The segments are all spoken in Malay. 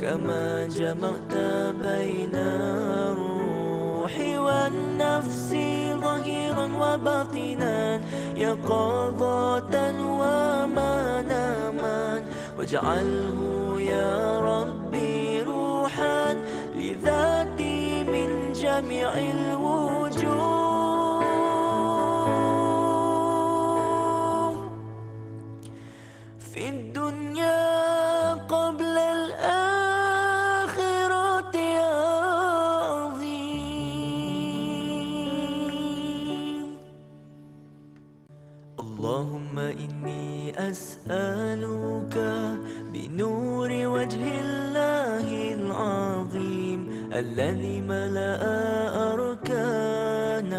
كما جمعت بين الروح والنفس ظهيرا وباطنا يقظة ومناما واجعله يا ربي روحا لذاتي من جميع الوجوه في الدنيا قبل الآخرة يا عظيم. اللهم إني أسألك بنور وجه الله العظيم الذي ملأ أركان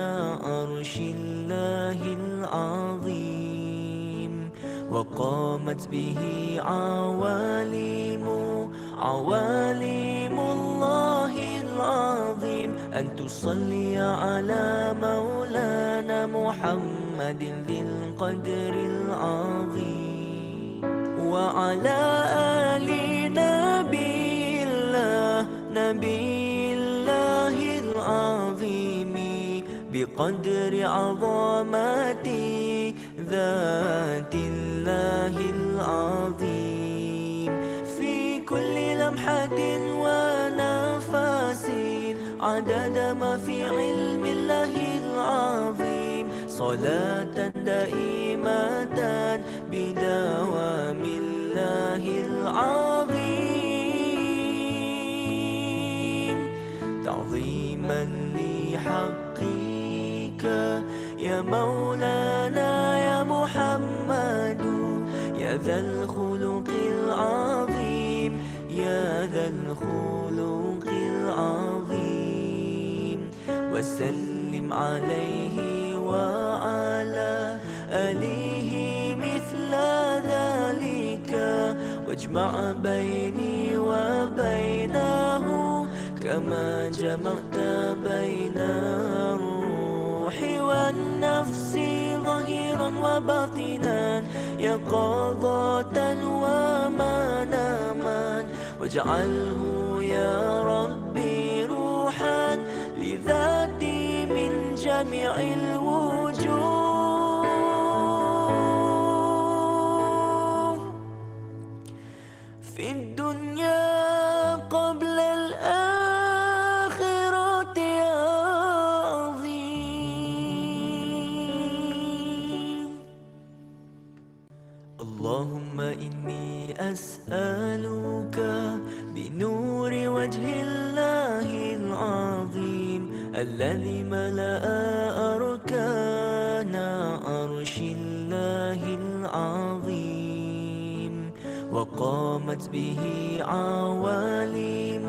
عرش الله العظيم وقامت به عوالم الله العظيم أن تصلي على مولانا محمد ذي القدر العظيم وعلى آل نبي الله العظيم بقدر عظمة ذات الله العظيم في كل لمحة ونفس عدد ما في علم الله العظيم صلاة دائمة بدوام الله العظيم تعظيما لحقك يا مولانا يا محمد يا ذا الخلق العظيم يا ذا الخلق العظيم وسلم عليه وعلى آله مثل ذلك واجمع بيني وبينه كما جمعت بين الروح والنفس ظهيرا وباطنا يقظة ومناما واجعله يا ربي روحا لذاتي من جميع الوجوه في الدنيا قبل الآخرة يا عظيم. اللهم إني أسألك بنور وجه الله العظيم الذي ملأ أركان عرش الله العظيم وقامت به عوالم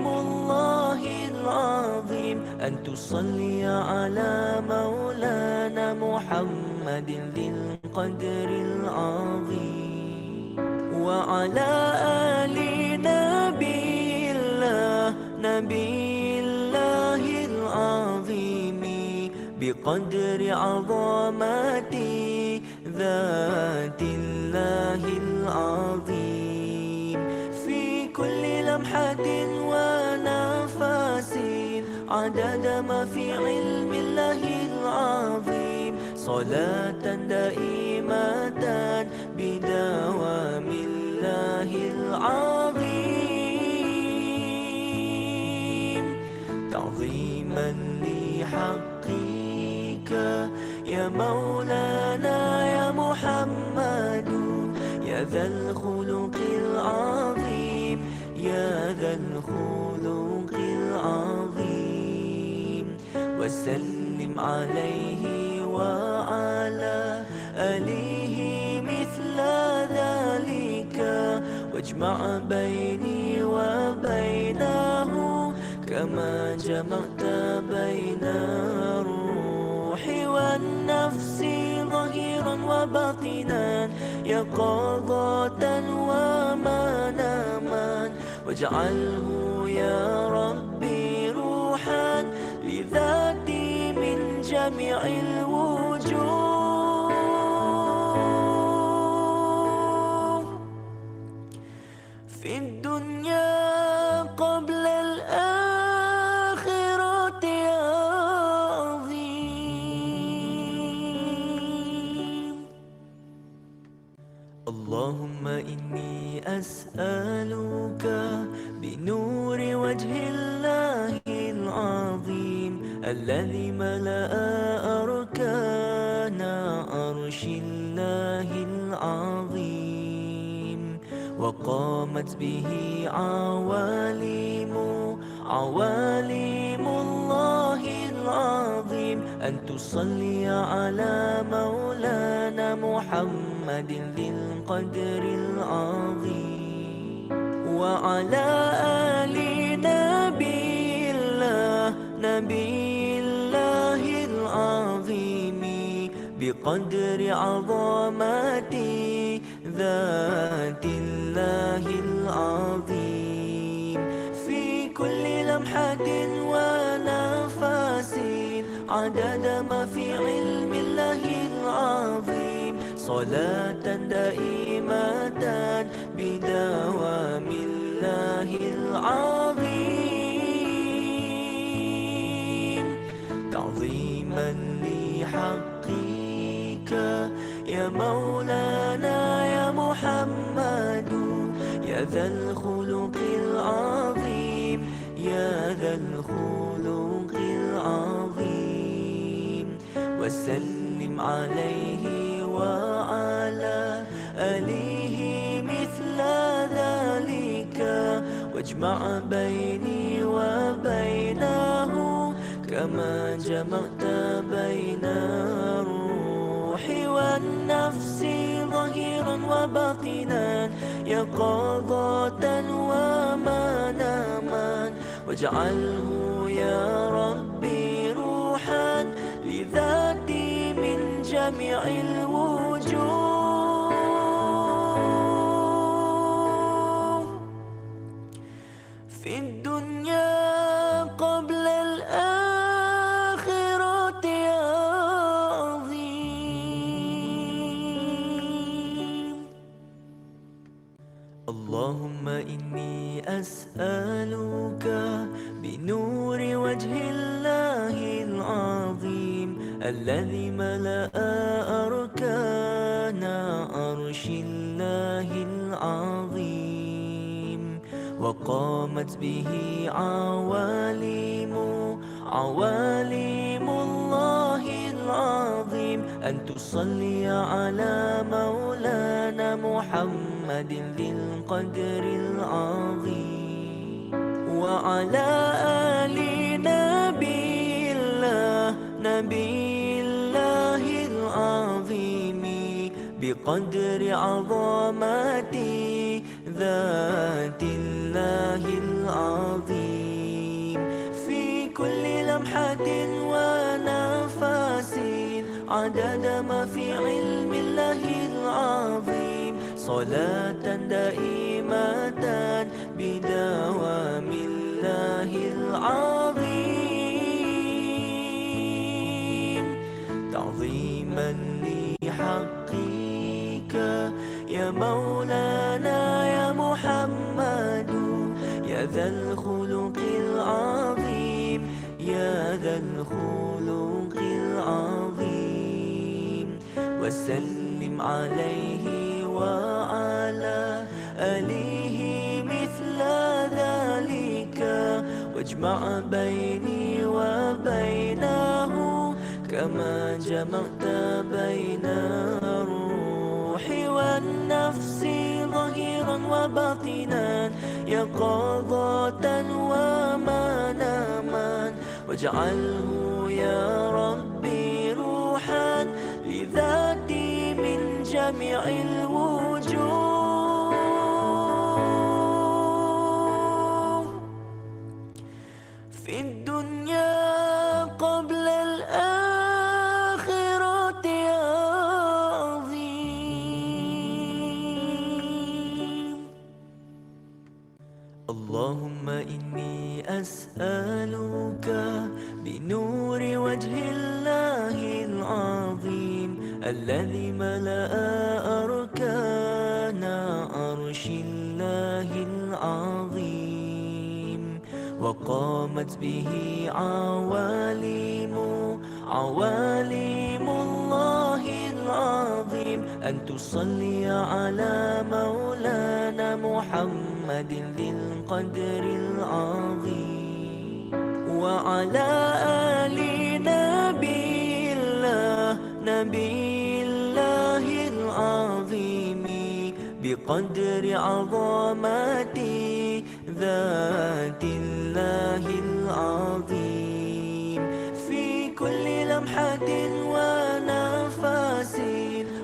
الله العظيم أن تصلي على مولانا محمد ذي القدر العظيم وعلى آل نبي الله العظيم بقدر عظمة ذات الله العظيم في كل لمحة ونفس عدد ما في علم الله العظيم صلاة دائمة بدوام الله العظيم تعظيما لحقك يا مولانا يا محمد يا ذا الخلق العظيم يا ذا الخلق العظيم وسلم عليه وعلى آله مثل ذلك واجمع بيني وبينه كما جمعت بين الروح والنفس ظهيرا وباطنا يقظة ومناما واجعله يا ربي روحا لذاتي من جميع الوجوه في الدنيا قبل الآخرة يا عظيم. اللهم إني أسألك بنور وجه الله العظيم الذي ملأ أركان عرش الله العظيم وقامت به عوالم الله العظيم، أن تصلي على مولانا محمد ذي القدر العظيم وعلى آل نبي الله العظيم بقدر عظمة ذات الله العظيم، في كل لمحة ونفس عدد ما في علم الله العظيم، صلاة دائمة بدوام الله العظيم، تعظيما لحقك يا مولانا يا محمد، يا ذا الخلق العظيم، يا ذا الخلق العظيم، وسلم عليه وعلى آله مثل ذلك، واجمع بيني وبينه كما جمعت بين الروح والنفس ظهيرا وباطنا، يقظة ومناما، واجعله يا ربي روحا لذاتي من جميع الوجوه، في الدنيا قبل الآخرة يا عظيم. اللهم إني أسألك بنور وجه الله العظيم الذي ملأ أركان عرش الله العظيم وقامت به عوالم الله العظيم، أن تصلي على مولانا محمد ذي القدر العظيم وعلى آل نبي الله العظيم بقدر عظمة ذات الله العظيم، في كل لمحة ونفس عدد ما في علم الله العظيم، صلاة دائمة بدوام الله العظيم، تعظيما لحقك يا مولانا يا محمد، يا ذا الخلق العظيم، يا ذا الخلق العظيم، وسلم عليه وعلى آله مثل ذلك، واجمع بيني وبينه كما جمعت بين الروح والنفس ظهيرا وباطنا، يقظة ومناما، واجعله يا ربي روحا لذاتي من جميع الوجوه، في الدنيا قبل الآخرة يا عظيم. اللهم إني أسألك بنور وجه الله العظيم الذي ملأ أركان عرش الله العظيم وقامت به عوالم الله العظيم أن تصلي على مولانا محمد ذي القدر العظيم وعلى آل نبي الله العظيم بقدر عظمة ذات الله العظيم في كل لمحة ونفس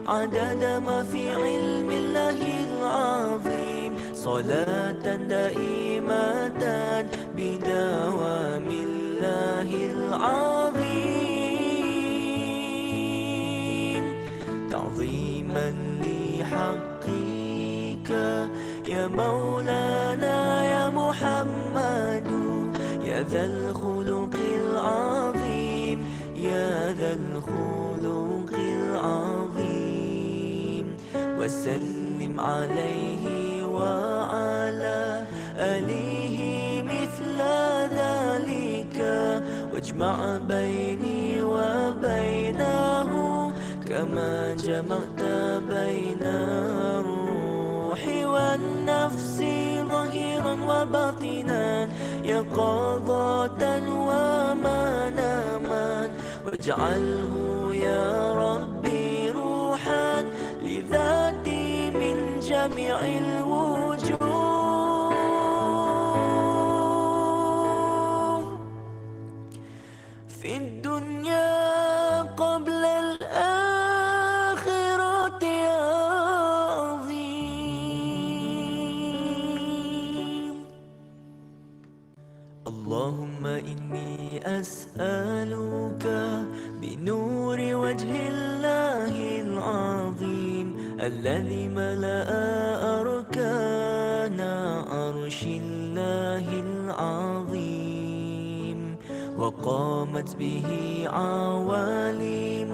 عدد ما في علم الله العظيم صلاة دائمة بدوام الله العظيم تعظيما لحقك يا مولانا يا محمد يا ذا الخلق العظيم يا ذا الخلق العظيم وسلم عليه وعلى آله مثل ذلك واجمع بيني وبينه كما جمعت بين الروح والنفس ظهيرا وباطنا يقظة ومناما واجعله يا ربي روحا لذاتي من جميع الوجوه في الدنيا قبل الآخرة يا عظيم اللهم إني أسألك بنور وجه الله العظيم الذي ملأ أركان عرش الله العظيم وقامت به عوالم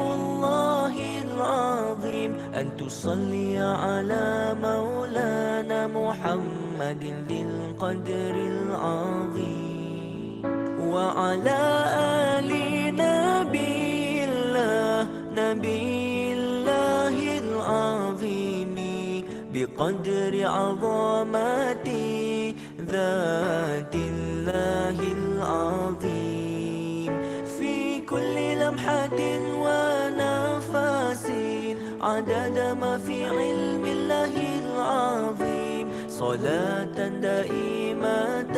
الله العظيم أن تصلي على مولانا محمد ذي القدر العظيم وعلى آل نبي الله العظيم بقدر عظمة ذات الله العظيم في كل لمحة ونفس عدد ما في علم الله العظيم صلاة دائمة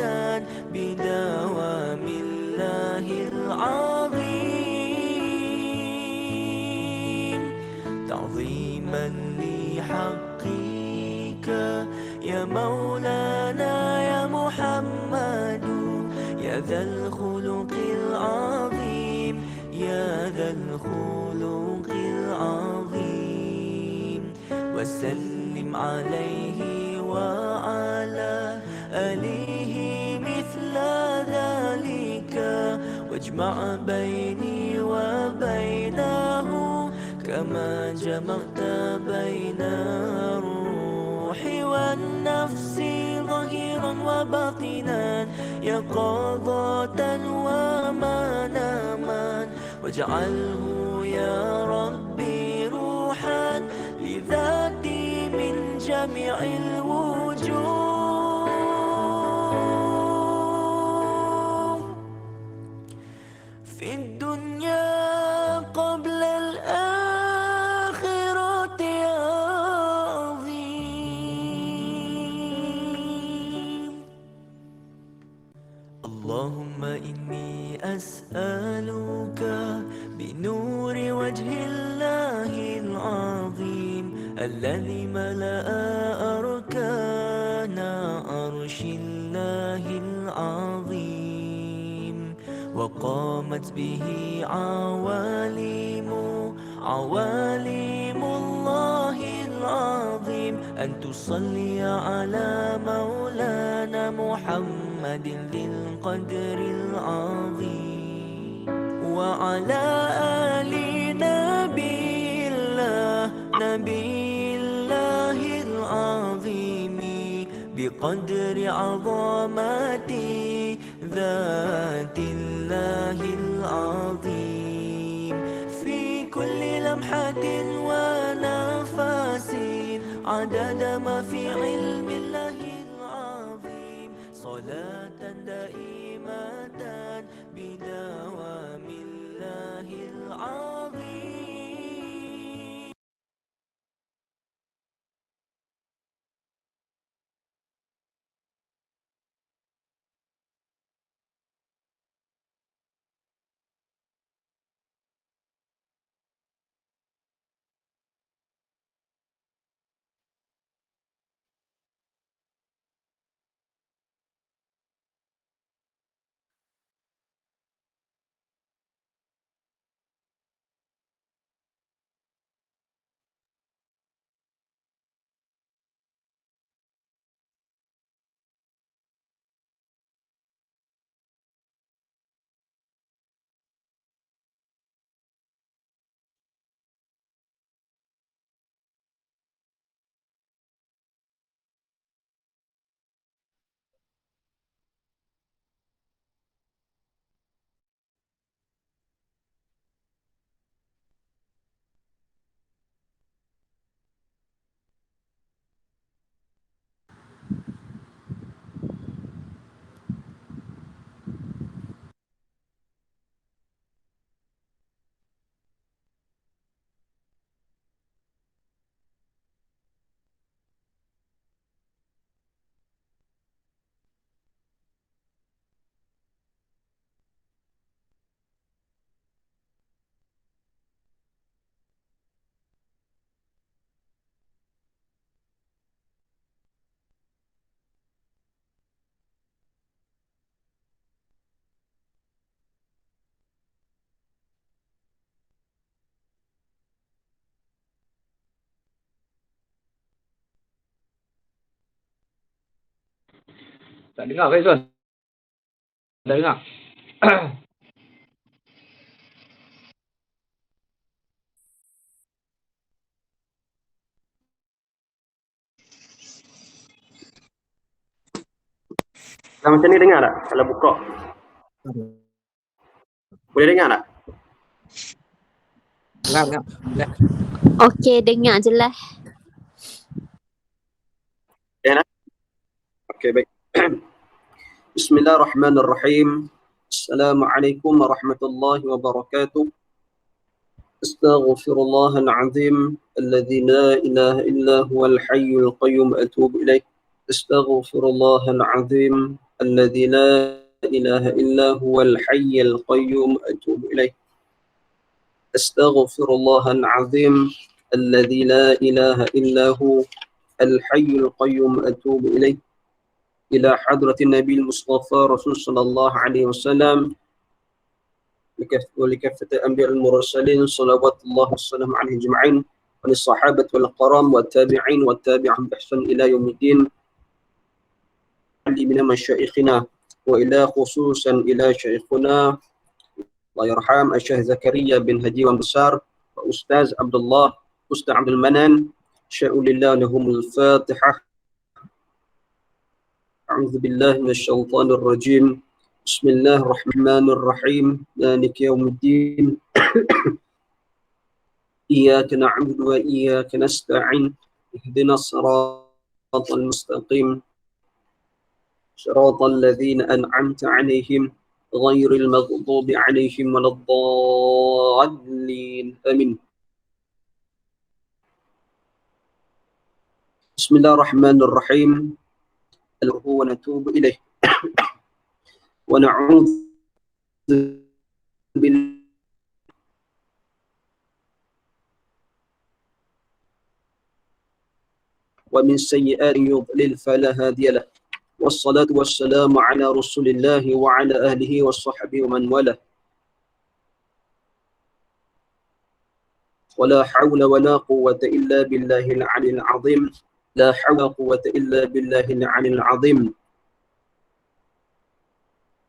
بدوام الله العظيم تعظيما لحقك يا مولانا يا محمد يا ذا الخلق العظيم يا ذا الخلق العظيم وسلم عليه وعلى آله مثل ذلك واجمع بيني وبينه كما جمعت بين الروح والنفس ظهيرا وباطنا يقظة ومناما واجعله يا ربي روحا لذاتي من جميع الوجوه في الدنيا قبل الآخرة يا عظيم اللهم إني أسألك بنور وجه الله العظيم الذي ملأ أركان عرش الله العظيم وقامت به عوالم الله العظيم أن تصلي على مولانا محمد ذي القدر العظيم وعلى آل نبي الله العظيم قدر عظمة ذات الله العظيم في كل لمحة ونفس عدد ما في علم الله العظيم صلاة دائمة بدوام الله العظيم. Tak dengar ke Izwan? Tak dengar. Nah, macam ni dengar tak? Kalau buka. Boleh dengar tak? Dengar. Okey, dengar jelas. Ya, okey, baik. Bismillahirrahmanirrahim. Assalamualaikum warahmatullahi wabarakatuh. Astaghfirullahal azim alladzi la ilaha illa huwal hayyul qayyum atubu ilaih. Astaghfirullahal azim alladzi la ilaha illa huwal hayyul qayyum atubu ilaih. Astaghfirullahal azim alladzi la ilaha illa hu الحي القيوم أتوب إليه إلى حضرة النبي المصطفى رسول صلى الله عليه وسلم ولكافة الأنبياء المرسلين صلوات الله والسلام عليهم أجمعين وللصحابة والكرام والتابعين والتابعين بإحسان إلى يوم الدين من مشايخنا وإلى خصوصا إلى شيخنا الله يرحم الشيخ زكريا بن هدي وانبسار وأستاذ عبد الله أستاذ عبد المنان شاء لله لهم الفاتحة. أعوذ بالله من الشيطان الرجيم. بسم الله الرحمن الرحيم. مالك يوم الدين. إياك نعبد وإياك نستعين. اهدنا الصراط المستقيم صراط الذين أنعمت عليهم غير المغضوب عليهم ولا الضالين آمين. بسم الله الرحمن الرحيم. ونتوب إليه ونعوذ بالله ومن سيئات يضلل فلا هادي له والصلاة والسلام على رسول الله وعلى أهله وصحبه ومن والاه ولا حول ولا قوة إلا بالله العلي العظيم. لا حول ولا قوة إلا بالله العلي العظيم.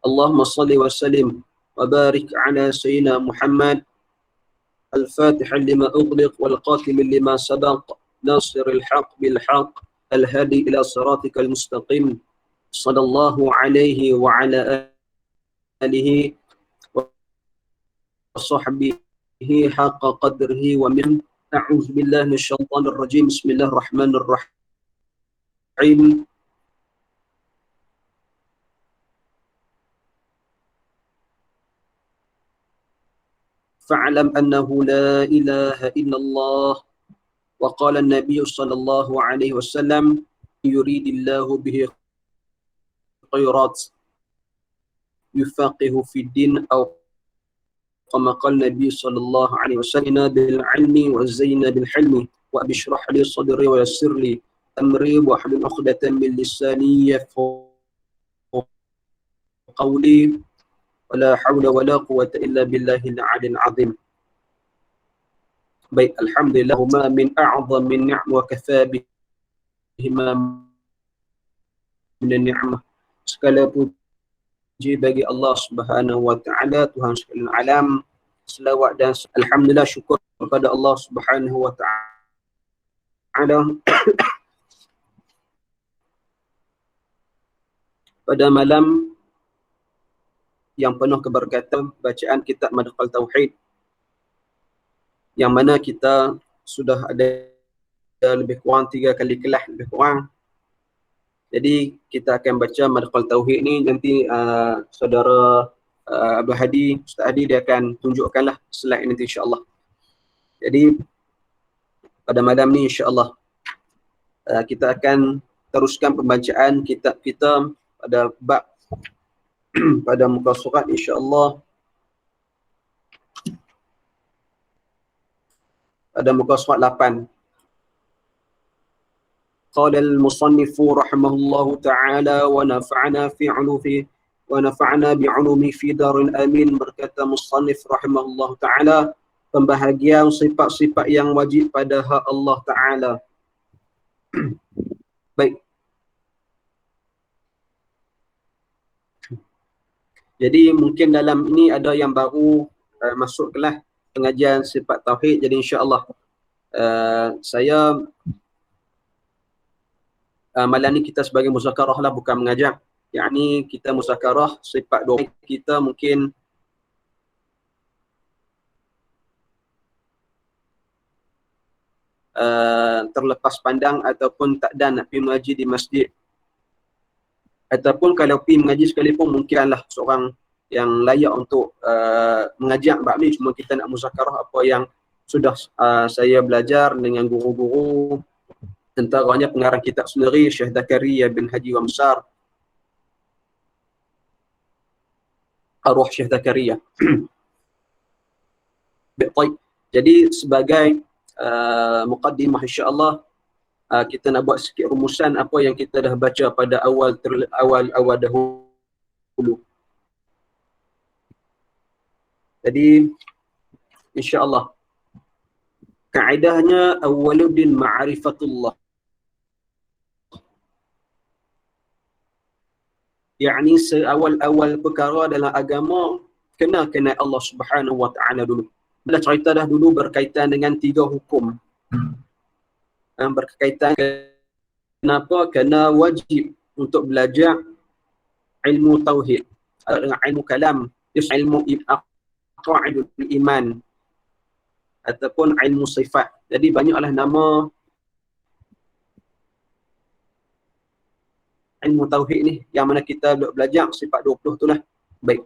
اللهم صل وسلم وبارك على سيدنا محمد الفاتح لما أغلق والقاتم لما سبق ناصر الحق بالحق الهادي إلى صراطك المستقيم صلى الله عليه وعلى آله وصحبه حق قدره ومن. أعوذ بالله من الشيطان الرجيم. بسم الله الرحمن الرحيم. فاعلم أنه لا إله إلا الله. وقال النبي صلى الله عليه وسلم يريد الله به خيرات يفقه في الدين، أو كما قال النبي صلى الله عليه وسلم بالعلم وزين بالحلم وأبشرح لي صدري ويسر لي أمري واحلل عقدة من لساني يفقهوا قولي ولا حول ولا قوة إلا بالله العلي العظيم. Baik, alhamdulillah ma min a'zam min ni'am wa kafa bihima min ni'mah. Segala puji bagi Allah Subhanahu wa taala, Tuhan sekalian alam. Selawat dan alhamdulillah, syukur kepada Allah Subhanahu wa taala pada malam yang penuh keberkatan bacaan kitab Madkhal Tauhid, yang mana kita sudah ada lebih kurang 3 kali kelas lebih kurang. Jadi kita akan baca Madkhal Tauhid ni. Nanti saudara Abdul Hadi, Ustaz Hadi, dia akan tunjukkanlah slide nanti insya-Allah. Jadi pada malam ni insya-Allah kita akan teruskan pembacaan kitab kita pada bab pada muka surat insya-Allah. Pada muka surat 8. Qala al-musannif rahimahullahu ta'ala wa nafa'ana fi 'ulufi wa nafa'ana bi'ulumi fi daril amin. Berkata musannif rahimahullahu ta'ala, pembahagian sifat-sifat yang wajib pada hak Allah Ta'ala. Baik. Jadi mungkin dalam ini ada yang baru masuk kelas pengajian sifat tauhid. Jadi insya-Allah saya malam ni kita sebagai muzakarah lah, bukan mengajar. Yakni kita muzakarah sifat doa kita mungkin terlepas pandang ataupun tak ada nak pergi mengaji di masjid, ataupun kalau pergi mengaji sekalipun mungkinlah seorang yang layak untuk mengajak bab ni. Cuma kita nak muzakarah apa yang sudah saya belajar dengan guru-guru, antaranya pengarang kitab sendiri Syekh Zakaria bin Haji Wamsar, arwah Syekh Zakaria. Baik. Jadi sebagai muqaddimah insya-Allah kita nak buat sikit rumusan apa yang kita dah baca pada awal dahulu. Jadi insya-Allah kaedahnya awwaluddin ma'rifatullah. Yakni seawal-awal perkara dalam agama kena kenal Allah Subhanahu wa taala dulu. Bila cerita dah dulu berkaitan dengan 3 hukum. Berkaitan kenapa kena wajib untuk belajar ilmu tauhid, ilmu kalam, ilmu aqaidul iman ataupun ilmu sifat. Jadi banyaklah nama ilmu tauhid ni yang mana kita belajar sifat 20 tu lah. Baik.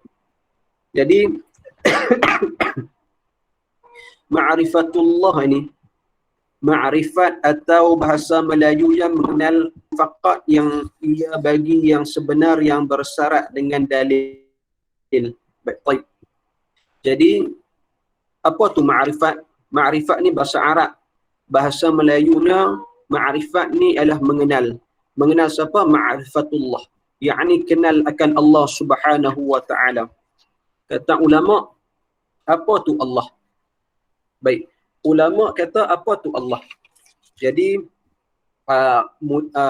Jadi ma'rifatullah ini, ma'rifat atau bahasa Melayu yang mengenal fakat yang ia bagi yang sebenar yang bersyarat dengan dalil. Baik. Jadi apa tu ma'rifat? Ma'rifat ni bahasa Arab. Bahasa Melayunya ma'rifat ni adalah mengenal. Mengenal siapa? Ma'rifatullah. Yakni kenal akan Allah Subhanahu wa taala. Kata ulama, apa tu Allah? Baik. Ulama kata apa tu Allah? Jadi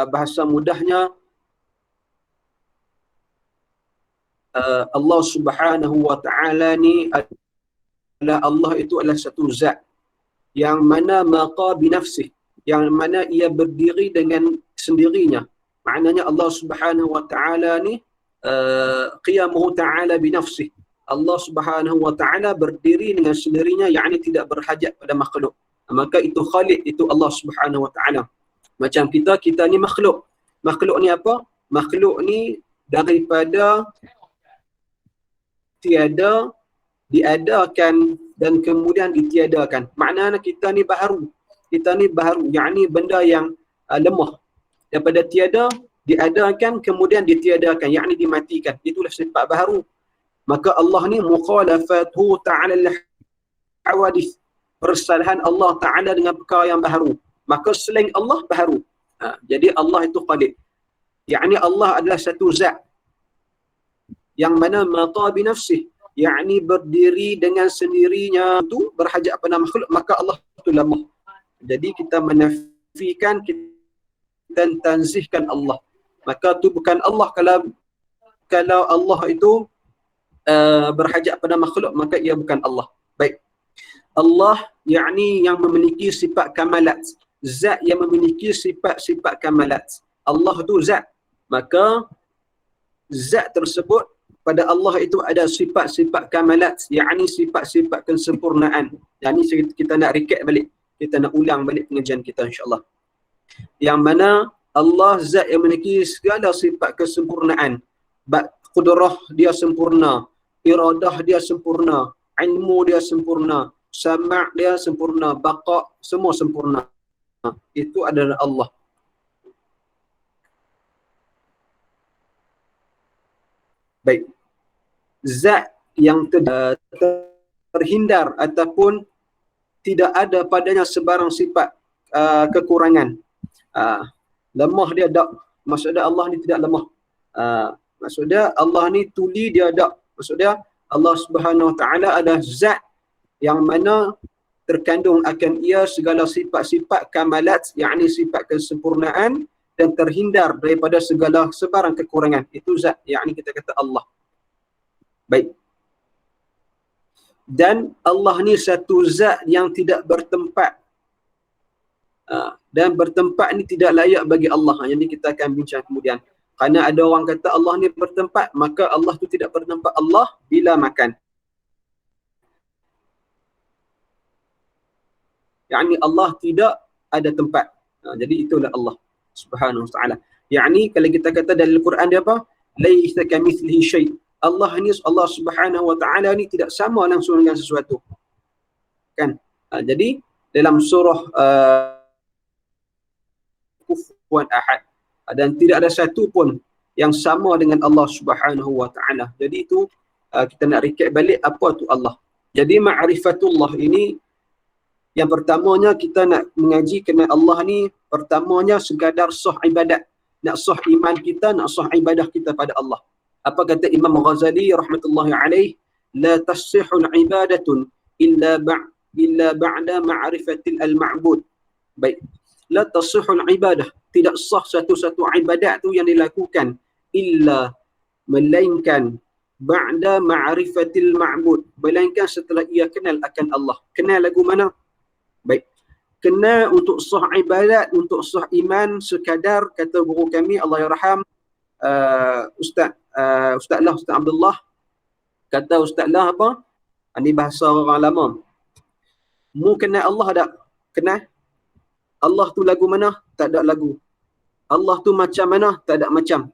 bahasa mudahnya Allah Subhanahu wa taala ni adalah, Allah itu adalah satu zat yang mana maqa binafsih, yang mana ia berdiri dengan sendirinya. Maknanya Allah Subhanahu wa taala ni qiyamuhu ta'ala binafsih. Allah Subhanahu wa taala berdiri dengan sendirinya, yakni tidak berhajat pada makhluk. Maka itu Khaliq, itu Allah Subhanahu wa taala. Macam kita ni makhluk. Makhluk ni apa? Makhluk ni daripada tiada diadakan dan kemudian ditiadakan. Maknanya kita ni baharu. Kita ni baharu, yakni benda yang lemah. Daripada tiada diadakan kemudian ditiadakan, yakni dimatikan. Itulah sifat baharu. Maka Allah ni mukhalafatuhu ta'ala al-hawadith. Persalahan Allah Ta'ala dengan perkara yang baharu. Maka selain Allah baharu. Jadi Allah itu Khaliq. Yakni Allah adalah satu zat yang mana mata binafsih, yakni berdiri dengan sendirinya, itu berhajat pada makhluk, maka Allah itu lemah. Jadi kita menafikan, kita tanzihkan Allah. Maka itu bukan Allah. Kalau Allah itu berhajat pada makhluk, maka ia bukan Allah. Baik. Allah yakni yang memiliki sifat kamalat. Zat yang memiliki sifat-sifat kamalat. Allah itu zat. Maka zat tersebut pada Allah itu ada sifat-sifat kamalat, yakni sifat-sifat kesempurnaan. Yang ni kita nak recap balik. Kita nak ulang balik pengajian kita insya-Allah. Yang mana Allah zat yang memiliki segala sifat kesempurnaan. Qudrah dia sempurna, iradah dia sempurna, ilmu dia sempurna, sama' dia sempurna, baqa semua sempurna. Itu adalah Allah. Baik. Zat yang terhindar ataupun tidak ada padanya sebarang sifat kekurangan. Lemah dia tak. Maksudnya Allah ni tidak lemah. Maksudnya Allah ni tuli dia tak. Maksudnya Allah Subhanahu Wa Taala adalah zat yang mana terkandung akan ia segala sifat-sifat kamalat, yakni sifat kesempurnaan, dan terhindar daripada segala sebarang kekurangan. Itu zat, yakni kita kata Allah. Baik. Dan Allah ni satu zat yang tidak bertempat. Dan bertempat ni tidak layak bagi Allah. Yang ni kita akan bincang kemudian. Kerana ada orang kata Allah ni bertempat, maka Allah tu tidak bertempat. Allah bila makan. Yakni Allah tidak ada tempat. Jadi itulah Allah Subhanahu Wa Taala. Yakni kalau kita kata dalam Al-Quran dia apa? Laisa kamitslihi syai'. Allah ni, Allah Subhanahu Wa Taala ni tidak sama langsung dengan sesuatu. Kan? Jadi dalam surah Kufuwan Ahad, dan tidak ada satu pun yang sama dengan Allah Subhanahu Wa Taala. Jadi itu kita nak recap balik apa tu Allah. Jadi ma'rifatullah ini yang pertamanya kita nak mengaji kena Allah ni, pertamanya sekadar sah ibadat. Nak sah iman kita, nak sah ibadah kita pada Allah. Apa kata Imam Ghazali rahmatullahi alaih? La tasihul ibadatun illa ba'da ma'rifatil al-ma'bud. Baik. La tasihul ibadah. Tidak sah satu-satu ibadat tu yang dilakukan illa, melainkan ba'da ma'rifatil ma'bud. Melainkan setelah ia kenal akan Allah. Kenal lagu mana? Baik. Kena untuk sah ibadat, untuk sah iman sekadar, kata guru kami Allah yarham, Ustaz Abdullah, kata Ustaz lah apa? Ini bahasa orang lama. Mu kenal Allah tak? Kenal? Allah tu lagu mana? Tak ada lagu. Allah tu macam mana? Tak ada macam.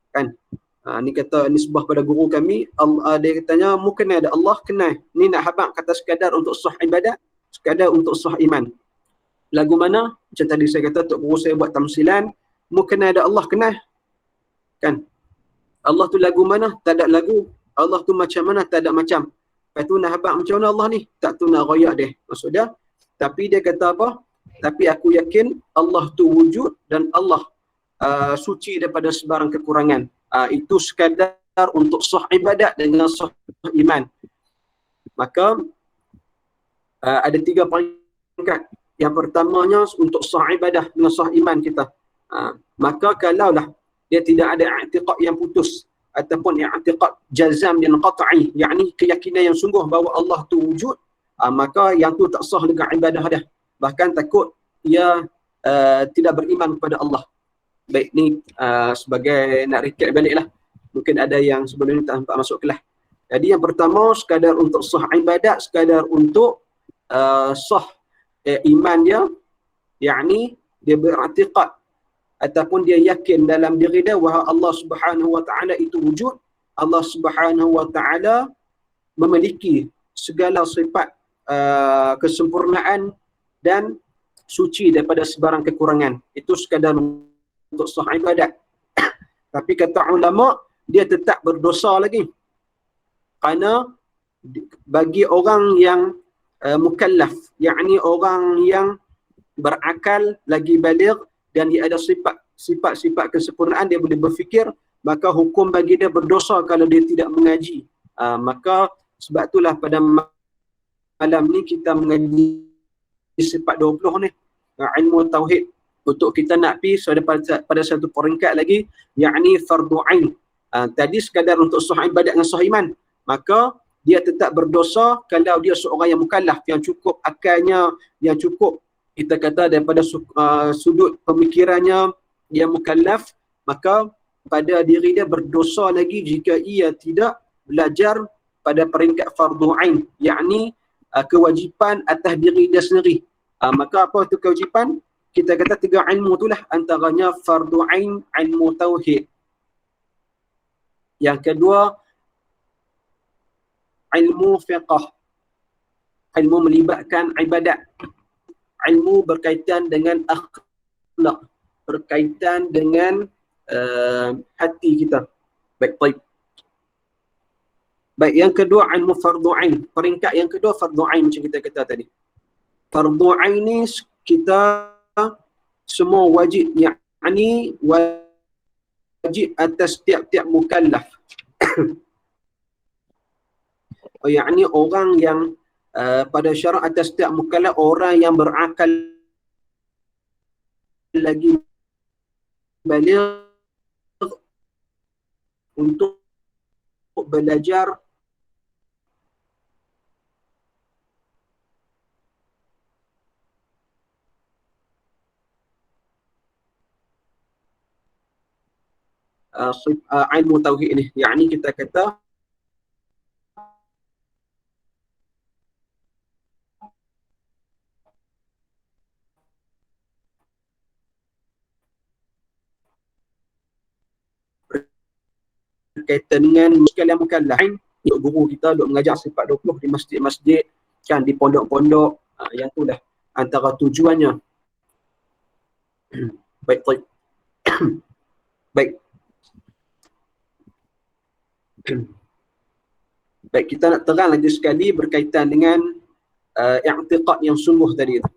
Kan? Ni kata nisbah pada guru kami. Dia katanya, mu kenal ada Allah? Kenal. Ni nak habaq kata sekadar untuk sah ibadat, sekadar untuk sah iman. Lagu mana? Macam tadi saya kata, Tok Guru saya buat tamsilan. Mu kenal ada Allah? Kenal. Kan? Allah tu lagu mana? Tak ada lagu. Allah tu macam mana? Tak ada macam. Lepas tu nak habaq macam mana Allah ni? Tak tu nak royak dia. Maksudnya, tapi dia kata apa? Tapi aku yakin Allah tu wujud dan Allah suci daripada sebarang kekurangan. Itu sekadar untuk sah ibadat dengan sah iman. Maka ada 3 peringkat. Yang pertamanya untuk sah ibadah dengan sah iman kita. Maka kalaulah dia tidak ada i'tiqad yang putus ataupun i'tiqad jazam yang qat'i, yakni keyakinan yang sungguh bahawa Allah tu wujud, maka yang tu tak sah dengan ibadah dia. Bahkan takut ia tidak beriman kepada Allah. Baik, ni sebagai nak recap balik lah. Mungkin ada yang sebelum ni tak nampak masuk kelas. Jadi yang pertama, sekadar untuk sah ibadat, sekadar untuk sah iman dia, yakni dia beriktikad ataupun dia yakin dalam diri dia bahawa Allah Subhanahu wa taala itu wujud. Allah Subhanahu wa taala memiliki segala sifat kesempurnaan dan suci daripada sebarang kekurangan. Itu sekadar untuk sah ibadat. Tapi kata ulama, dia tetap berdosa lagi. Kerana bagi orang yang mukallaf, yakni orang yang berakal, lagi baligh, dan dia ada sifat-sifat kesempurnaan, dia boleh berfikir, maka hukum bagi dia berdosa kalau dia tidak mengaji. Maka sebab itulah pada malam ni kita mengaji sifat 20 ni, ilmu tauhid, untuk kita nak pergi pada satu peringkat lagi, yakni fardu ain. Tadi sekadar untuk sah ibadat dengan sah iman, maka dia tetap berdosa kalau dia seorang yang mukallaf, yang cukup akalnya, yang cukup kita kata daripada sudut pemikirannya dia mukallaf, maka pada diri dia berdosa lagi jika ia tidak belajar pada peringkat fardu ain, yakni kewajipan atas diri dia sendiri. Maka apa itu kewajipan? Kita kata 3 ilmu itulah, antaranya fardu ain, ilmu tauhid. Yang kedua, ilmu fiqh, ilmu melibatkan ibadat. Ilmu berkaitan dengan akhlak, berkaitan dengan hati kita. Baik. Baik, yang kedua ilmu fardu ain. Peringkat yang kedua fardu ain macam kita kata tadi. Fardu ain ni kita semua wajib, yakni wajib atas tiap-tiap mukallaf. Yakni orang yang pada syarat atas setiap mukallaf, orang yang berakal lagi baligh untuk belajar ilmu tauhid ni. Yakni kita kata berkaitan dengan sekalian mukallaf. Guru kita duk mengajar sifat 20 di masjid-masjid, kan, di pondok-pondok, yang tu dah antara tujuannya. Baik. Baik. Baik, kita nak terang lagi sekali berkaitan dengan i'tiqad yang sungguh tadi tu.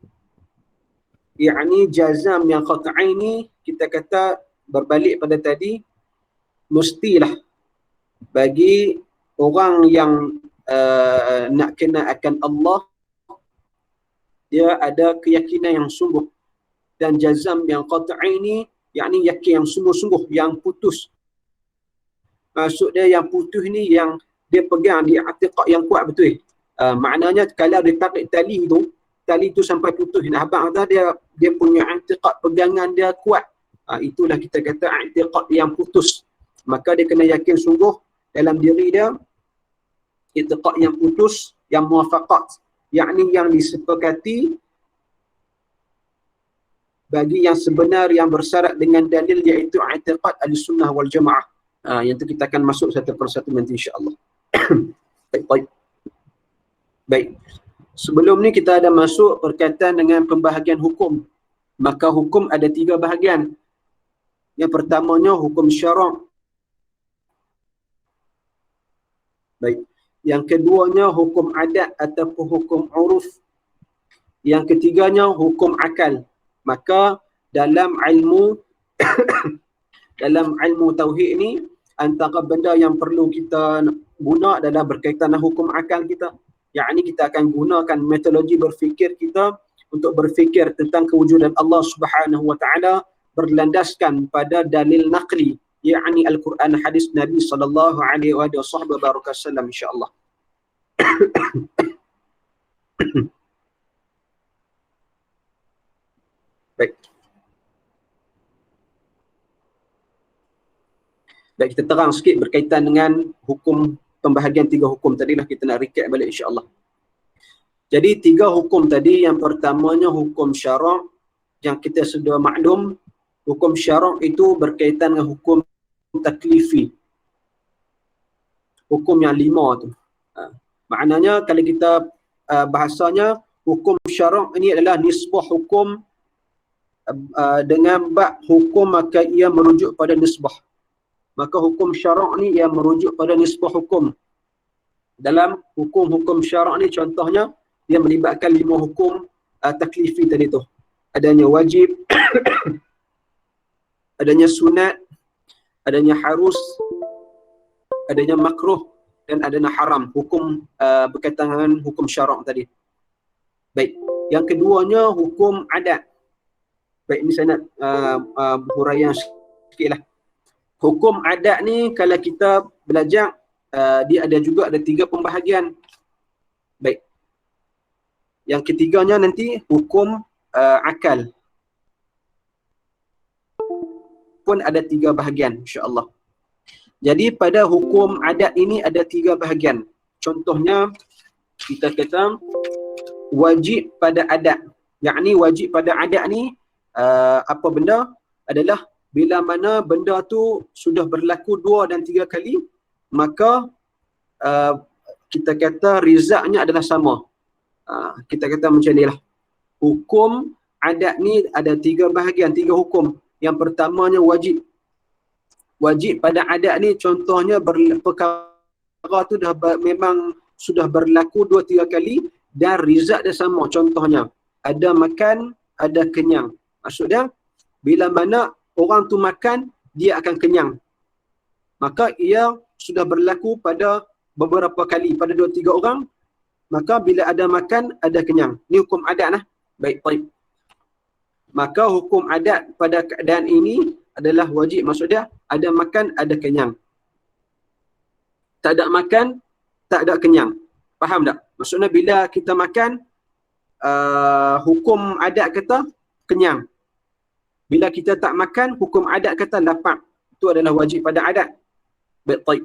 Yakni jazam yang qat'i ni, kita kata berbalik pada tadi, mestilah bagi orang yang nak kenal akan Allah, dia ada keyakinan yang sungguh. Dan jazam yang qat'i ni, yakni yakin yang sungguh-sungguh, yang putus. Maksud dia yang putus ni, yang dia pegang di i'tiqad yang kuat betul. Maknanya kalau dia tarik tali tu sampai putus, abang kata dia punya i'tiqad, pegangan dia kuat. Itulah kita kata i'tiqad yang putus. Maka dia kena yakin sungguh dalam diri dia, i'tiqad yang putus, yang muwafaqat, yakni yang disepakati bagi yang sebenar, yang bersyarat dengan dalil, iaitu i'tiqad al-sunnah wal jamaah. Yang tu kita akan masuk satu persatu nanti insya-Allah. Baik. Sebelum ni kita ada masuk berkaitan dengan pembahagian hukum. Maka hukum ada 3 bahagian. Yang pertamanya hukum syarak. Baik. Yang keduanya hukum adat ataupun hukum uruf. Yang ketiganya hukum akal. Maka dalam ilmu dalam ilmu tauhid ni, antara benda yang perlu kita guna adalah berkaitan dengan hukum akal kita. Yakni kita akan gunakan metodologi berfikir kita untuk berfikir tentang kewujudan Allah Subhanahu wa taala berlandaskan pada dalil naqli, yakni Al-Quran, hadis Nabi sallallahu alaihi wasallam, insya-Allah. Baik. Baik, kita terang sikit berkaitan dengan hukum pembahagian 3 hukum tadilah, kita nak recap balik insya-Allah. Jadi 3 hukum tadi, yang pertamanya hukum syarak yang kita sudah maklum. Hukum syarak itu berkaitan dengan hukum taklifi. Hukum yang 5 tu. Maknanya kalau kita bahasanya, hukum syarak ini adalah nisbah hukum dengan bab hukum, maka ia merujuk pada nisbah. Maka hukum syarak ni ia merujuk pada nisbah hukum. Dalam hukum-hukum syarak ni contohnya, dia melibatkan 5 hukum taklifi tadi tu. Adanya wajib, adanya sunat, adanya harus, adanya makruh, dan adanya haram. Hukum berkaitan dengan hukum syarak tadi. Baik, yang keduanya hukum adat. Baik, ini saya nak huraian sikit lah. Hukum adat ni kalau kita belajar, dia ada 3 pembahagian. Baik. Yang ketiganya nanti hukum akal. Pun ada 3 bahagian insya-Allah. Jadi pada hukum adat ini ada 3 bahagian. Contohnya kita kata wajib pada adat. Yakni wajib pada adat ni apa benda? Adalah bila mana benda tu sudah berlaku 2 dan 3 kali, maka kita kata rizaknya adalah sama. Kita kata macam ni lah. Hukum adat ni ada 3 bahagian, 3 hukum. Yang pertamanya wajib. Wajib pada adat ni contohnya perkara tu memang sudah berlaku 2-3 kali dan rizak dia sama. Contohnya ada makan, ada kenyang. Maksudnya bila mana orang tu makan, dia akan kenyang. Maka ia sudah berlaku pada beberapa kali, pada 2-3 orang. Maka bila ada makan, ada kenyang. Ini hukum adat lah. Baik, baik. Maka hukum adat pada keadaan ini adalah wajib. Maksudnya ada makan, ada kenyang. Tak ada makan, tak ada kenyang. Faham tak? Maksudnya bila kita makan, hukum adat kata kenyang. Bila kita tak makan, hukum adat kata lapar. Itu adalah wajib pada adat. Baik, baik.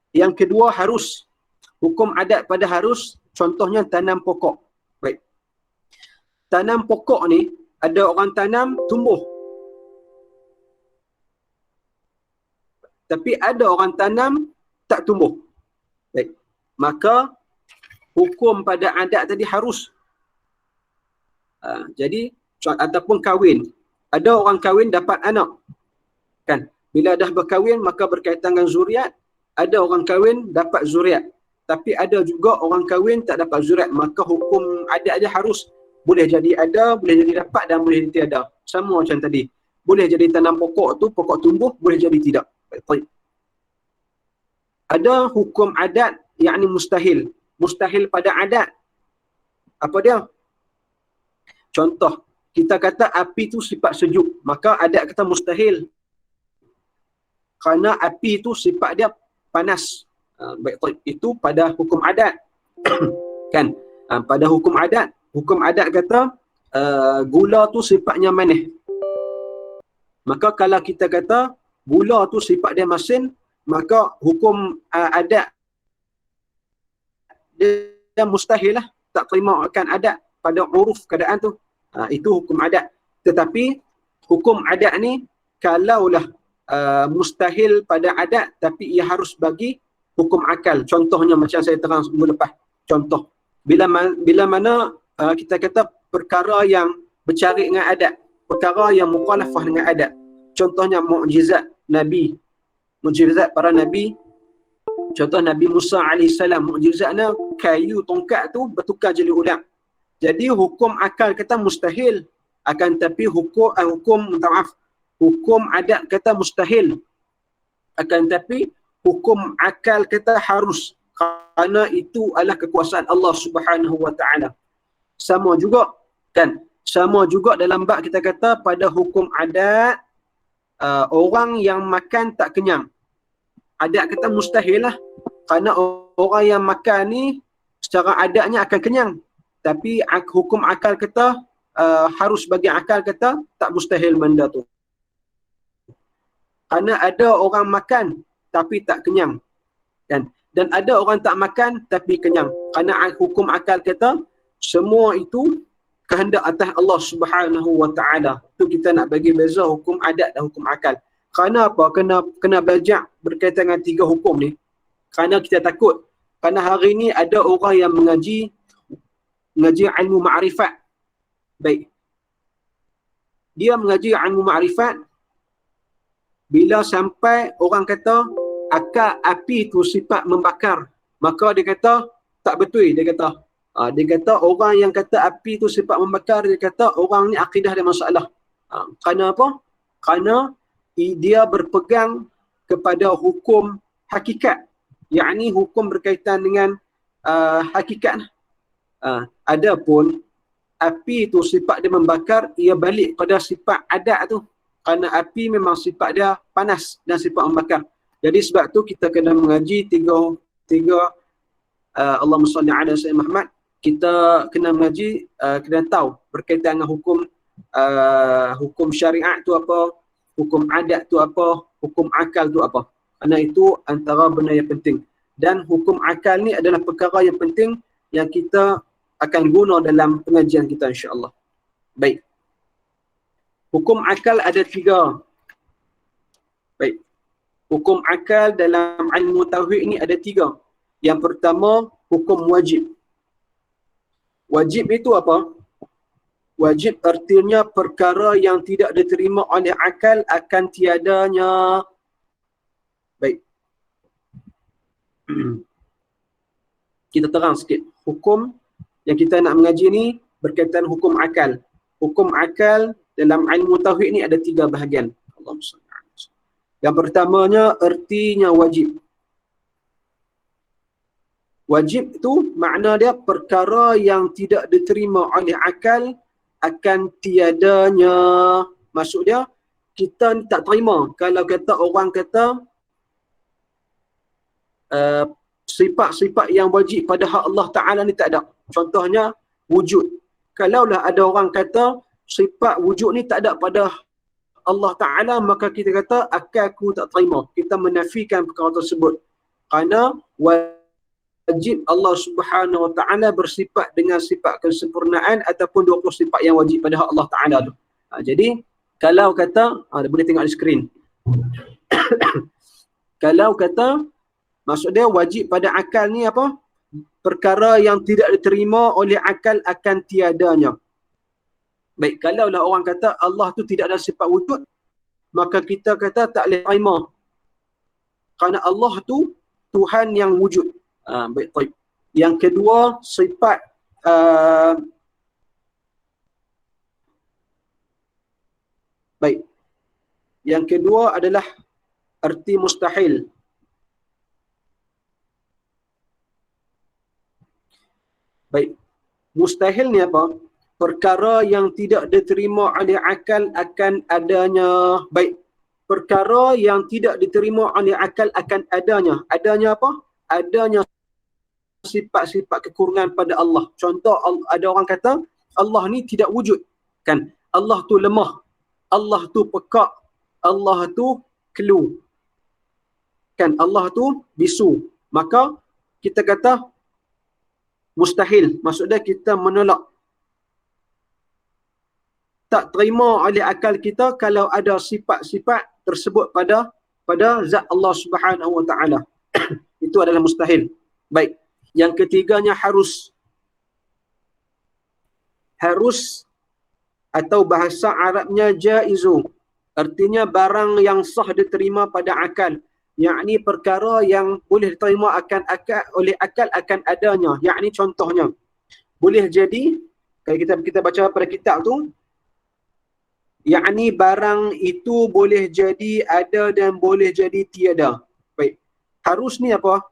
Yang kedua harus. Hukum adat pada harus, contohnya tanam pokok. Baik. Tanam pokok ni, ada orang tanam, tumbuh. Tapi ada orang tanam, tak tumbuh. Baik. Maka, hukum pada adat tadi harus. Jadi, ataupun kahwin. Ada orang kahwin dapat anak. Kan? Bila dah berkahwin, maka berkaitan dengan zuriat. Ada orang kahwin dapat zuriat. Tapi ada juga orang kahwin tak dapat zuriat. Maka hukum adat aja harus. Boleh jadi ada, boleh jadi dapat dan boleh jadi tiada. Sama macam tadi. Boleh jadi tanam pokok tu, pokok tumbuh, boleh jadi tidak. Baik. Ada hukum adat, yakni mustahil. Mustahil pada adat. Apa dia? Contoh, kita kata api tu sifat sejuk. Maka adat kata mustahil. Kerana api tu sifat dia panas. Baik, itu pada hukum adat. Kan? Pada hukum adat kata gula tu sifatnya manis. Maka kalau kita kata gula tu sifat dia masin, maka hukum adat dia mustahil lah. Tak terima akan adat pada uruf keadaan tu. Itu hukum adat. Tetapi hukum adat ni kalaulah mustahil pada adat, tapi ia harus bagi hukum akal. Contohnya macam saya terang sebelum lepas. Contoh, bila mana kita kata perkara yang bercari dengan adat, perkara yang mukhalafah dengan adat. Contohnya mukjizat Nabi, mukjizat para Nabi. Contoh Nabi Musa AS, mukjizatnya kayu tongkat tu bertukar jadi ular. Jadi hukum akal kata mustahil. Akan tapi hukum adat kata mustahil. Akan tapi hukum akal kata harus, kerana itu adalah kekuasaan Allah Subhanahu wa taala. Sama juga kan? Sama juga dalam bab kita kata pada hukum adat, orang yang makan tak kenyang. Adat kata mustahil lah. Kerana orang yang makan ni secara adatnya akan kenyang. Tapi hukum akal kata harus, bagi akal kata tak mustahil benda tu. Kerana ada orang makan tapi tak kenyang. Kan? Dan ada orang tak makan tapi kenyang. Kerana hukum akal kata semua itu kehendak atas Allah Subhanahu wa taala. Tu kita nak bagi beza hukum adat dan hukum akal. Kerana apa? Kena belajar berkaitan dengan 3 hukum ni. Kerana kita takut. Kerana hari ni ada orang yang mengaji ilmu ma'rifat. Baik. Dia mengaji ilmu ma'rifat. Bila sampai orang kata akal api tu sifat membakar, maka dia kata tak betul. Dia kata orang yang kata api tu sifat membakar, dia kata orang ni akidah dia masalah. Kerana apa? Kerana dia berpegang kepada hukum hakikat, yakni hukum berkaitan dengan hakikat. Adapun api tu sifat dia membakar, ia balik pada sifat adat tu. Kerana api memang sifat dia panas dan sifat membakar. Jadi sebab tu kita kena mengaji tiga Allahumma salli ala Sayyidina Muhammad. Kita kena mengaji, kena tahu berkaitan dengan hukum syariat tu apa, hukum adat tu apa, hukum akal tu apa. Kerana itu antara benda yang penting. Dan hukum akal ni adalah perkara yang penting yang kita akan guna dalam pengajian kita insya-Allah. Baik. Hukum akal ada 3. Baik. Hukum akal dalam ilmu tauhid ni ada 3. Yang pertama, hukum wajib. Wajib itu apa? Wajib artinya perkara yang tidak diterima oleh akal akan tiadanya. Baik. Kita terang sikit. Hukum yang kita nak mengaji ni berkaitan hukum akal. Hukum akal dalam ilmu tauhid ni ada 3 bahagian. Allahumma salli ala Muhammad. Yang pertamanya ertinya wajib. Wajib itu makna dia perkara yang tidak diterima oleh akal akan tiadanya. Maksud dia kita ni tak terima kalau kata orang kata sifat-sifat yang wajib pada hak Allah Ta'ala ni tak ada. Contohnya wujud. Kalaulah ada orang kata sifat wujud ni tak ada pada Allah Ta'ala, maka kita kata akalku tak terima. Kita menafikan perkara tersebut. Kerana wajib Allah Subhanahu Wa Ta'ala bersifat dengan sifat kesempurnaan ataupun 20 sifat yang wajib pada hak Allah Ta'ala tu. Jadi kalau kata, boleh tengok di skrin. Kalau kata maksud dia wajib pada akal ni apa? Perkara yang tidak diterima oleh akal akan tiadanya. Baik, kalaulah orang kata Allah tu tidak ada sifat wujud, maka kita kata tak boleh terima. Kerana Allah tu Tuhan yang wujud. Baik, baik. Yang kedua, sifat baik. Yang kedua adalah erti mustahil. Baik. Mustahil ni apa? Perkara yang tidak diterima oleh akal akan adanya. Baik. Perkara yang tidak diterima oleh akal akan adanya. Adanya apa? Adanya sifat-sifat kekurangan pada Allah. Contoh, ada orang kata Allah ni tidak wujud. Kan? Allah tu lemah. Allah tu pekak. Allah tu kelu. Kan? Allah tu bisu. Maka kita kata mustahil. Maksudnya kita menolak. Tak terima oleh akal kita kalau ada sifat-sifat tersebut pada zat Allah Subhanahu Wa Ta'ala. Itu adalah mustahil. Baik. Yang ketiganya harus. Harus atau bahasa Arabnya jaizu. Artinya barang yang sah diterima pada akal. Yakni perkara yang boleh diterima oleh akal akan adanya. Yakni contohnya. Boleh jadi, kalau kita baca pada kitab tu, yakni barang itu boleh jadi ada dan boleh jadi tiada. Baik. Harus ni apa?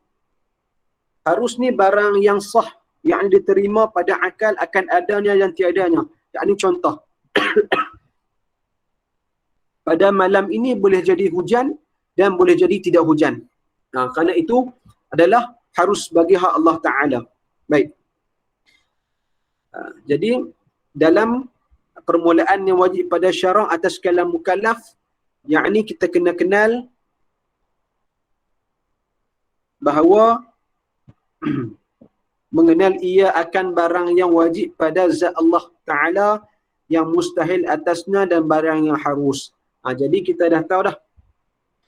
Harus ni barang yang sah, yang diterima pada akal akan adanya dan tiadanya. Yakni contoh. Pada malam ini boleh jadi hujan dan boleh jadi tidak hujan. Kerana itu adalah harus bagi hak Allah Ta'ala. Baik. Jadi dalam permulaan yang wajib pada syara' atas kalam mukallaf, yakni kita kena kenal bahawa mengenal ia akan barang yang wajib pada zat Allah Ta'ala yang mustahil atasnya dan barang yang harus. Jadi kita dah tahu dah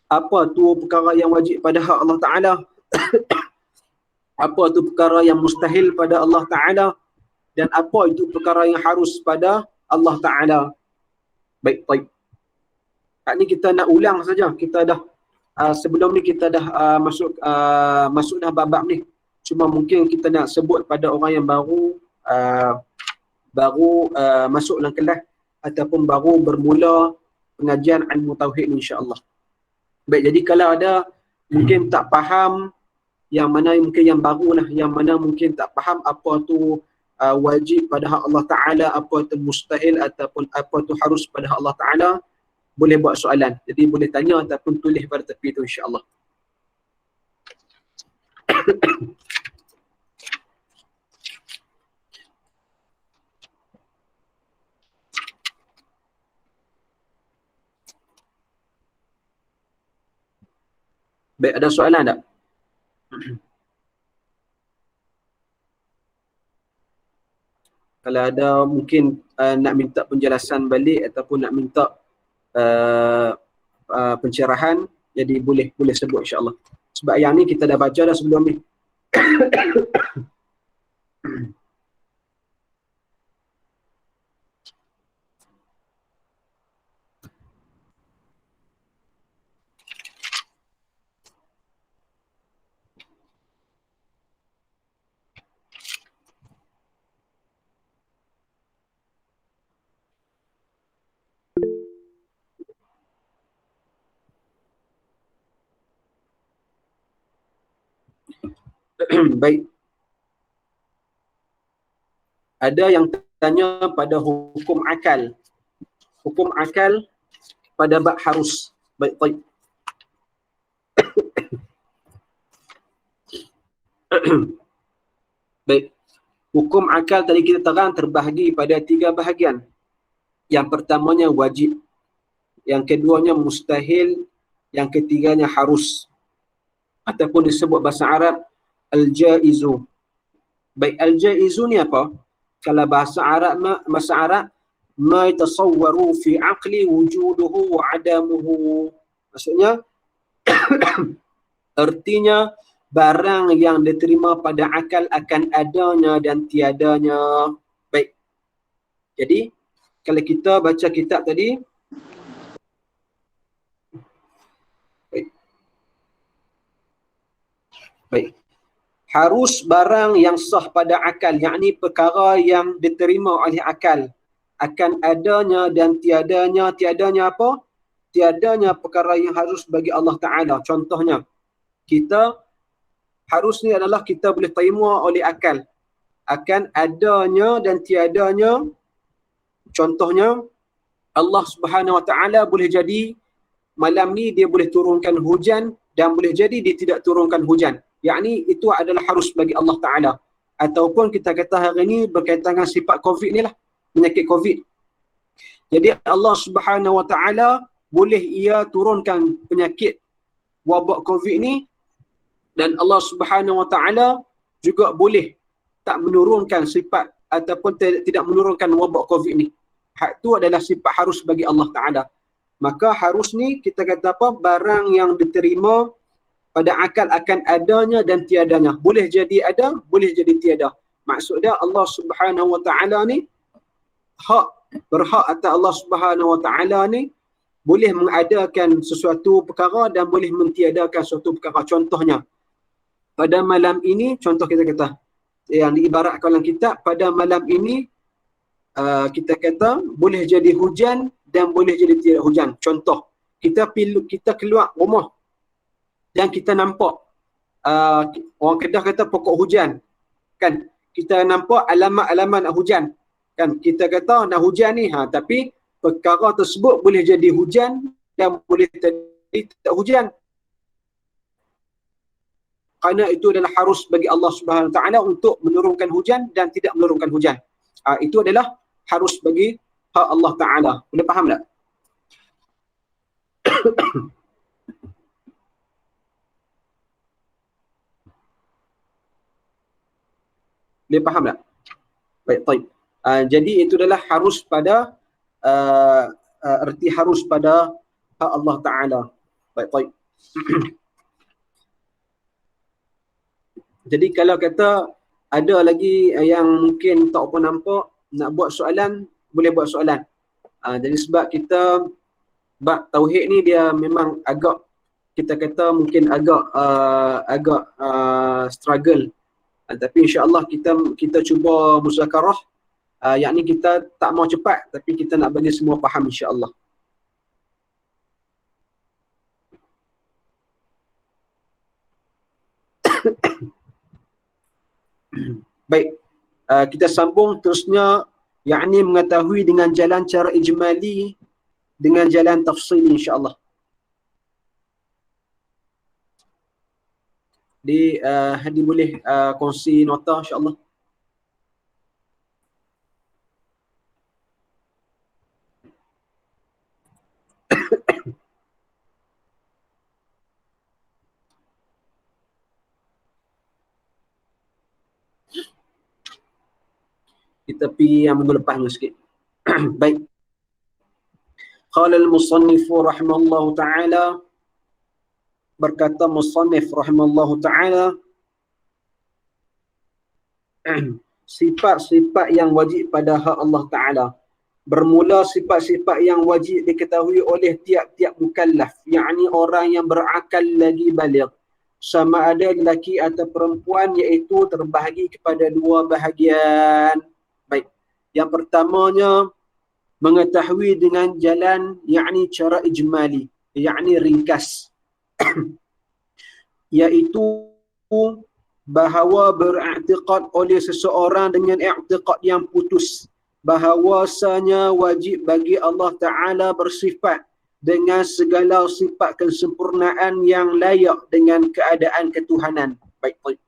apa tu perkara yang wajib pada hak Allah Ta'ala, apa tu perkara yang mustahil pada Allah Ta'ala, dan apa itu perkara yang harus pada Allah Ta'ala. Baik, baik. Ni kita nak ulang saja. Kita dah sebelum ni kita dah masuk dah bab ni. Cuma mungkin kita nak sebut pada orang yang baru masuk dalam kelas ataupun baru bermula pengajian ilmu tauhid ni, insya-Allah. Baik, jadi kalau ada mungkin tak faham, yang mana mungkin yang baru lah, yang mana mungkin tak faham apa tu wajib pada hak Allah Ta'ala, apa tu mustahil ataupun apa tu harus pada hak Allah Ta'ala, boleh buat soalan. Jadi boleh tanya ataupun tulis pada tepi tu, insya-Allah. Baik, ada soalan tak? Kalau ada mungkin nak minta penjelasan balik ataupun nak minta pencerahan, jadi boleh sebut, insya-Allah. Sebab yang ni kita dah baca dah sebelum ni. Baik. Ada yang tanya pada hukum akal. Hukum akal pada bab harus. Baik, baik. Baik. Hukum akal tadi kita terang terbahagi pada 3 bahagian. Yang pertamanya wajib, yang keduanya mustahil, yang ketiganya harus, ataupun disebut bahasa Arab al-jaizu. Baik, al-jaizu ni apa? Kalau bahasa Arab ma yatasawwaru fi aqli wujuduhu wa adamuhu. Maksudnya artinya barang yang diterima pada akal akan adanya dan tiadanya. Baik. Jadi kalau kita baca kitab tadi, baik. Harus barang yang sah pada akal, yakni perkara yang diterima oleh akal, akan adanya dan tiadanya. Tiadanya apa? Tiadanya perkara yang harus bagi Allah Ta'ala. Contohnya, kita harus ni adalah kita boleh terima oleh akal. Akan adanya dan tiadanya, contohnya, Allah Subhanahu Wa Ta'ala boleh jadi malam ni dia boleh turunkan hujan, dan boleh jadi dia tidak turunkan hujan. Yakni itu adalah harus bagi Allah Ta'ala. Ataupun kita kata hari ni berkaitan dengan sifat COVID ni lah, penyakit COVID. Jadi Allah Subhanahu Wa Ta'ala boleh ia turunkan penyakit wabak COVID ni, dan Allah Subhanahu Wa Ta'ala juga boleh tak menurunkan sifat ataupun tidak menurunkan wabak COVID ni. Hak tu adalah sifat harus bagi Allah Ta'ala. Maka harus ni kita kata apa? Barang yang diterima pada akal akan adanya dan tiadanya. Boleh jadi ada, boleh jadi tiada. Maksudnya Allah Subhanahu Wa Ta'ala ni berhak atas Allah Subhanahu Wa Ta'ala ni boleh mengadakan sesuatu perkara dan boleh mentiadakan sesuatu perkara. Contohnya, pada malam ini, contoh kita kata, yang diibaratkan dalam kitab, pada malam ini kita kata boleh jadi hujan dan boleh jadi tidak hujan. Contoh, kita keluar rumah dan kita nampak orang Kedah kata pokok hujan, kan? Kita nampak alamat-alamat nak hujan, kan? Kita kata nak hujan ni, tapi perkara tersebut boleh jadi hujan dan boleh jadi tidak hujan. Kerana itu adalah harus bagi Allah Subhanahu Wa Ta'ala untuk menurunkan hujan dan tidak menurunkan hujan. Itu adalah harus bagi hak Allah Ta'ala. Boleh faham tak? Dia faham tak? Baik, baik. Jadi itu adalah harus pada erti harus pada hak Allah Ta'ala. Baik, baik. Jadi kalau kata ada lagi yang mungkin tak apa nampak, nak buat soalan, boleh buat soalan. Jadi sebab kita, bab tauhid ni dia memang agak, kita kata mungkin agak struggle. Tapi insya-Allah kita cuba muzakarah, yakni kita tak mau cepat tapi kita nak bagi semua faham insya-Allah. Baik, kita sambung terusnya, yakni mengetahui dengan jalan cara ijmali dengan jalan tafsili insya-Allah. Di Hadi boleh kongsi nota insya-Allah. Kita pergi yang minggu lepas ni sikit. Baik. Qala al-musannif rahimallahu ta'ala, berkata musannif rahimallahu ta'ala, sifat-sifat yang wajib pada hak Allah Ta'ala. Bermula sifat-sifat yang wajib diketahui oleh tiap-tiap mukallaf, yakni orang yang berakal lagi baligh, sama ada lelaki atau perempuan, iaitu terbahagi kepada dua bahagian. Baik. Yang pertamanya, mengetahui dengan jalan, yakni cara ijmali, yakni ringkas. Iaitu bahawa beriktikad oleh seseorang dengan iktikad yang putus bahawasanya wajib bagi Allah Ta'ala bersifat dengan segala sifat kesempurnaan yang layak dengan keadaan ketuhanan. Baik, baik.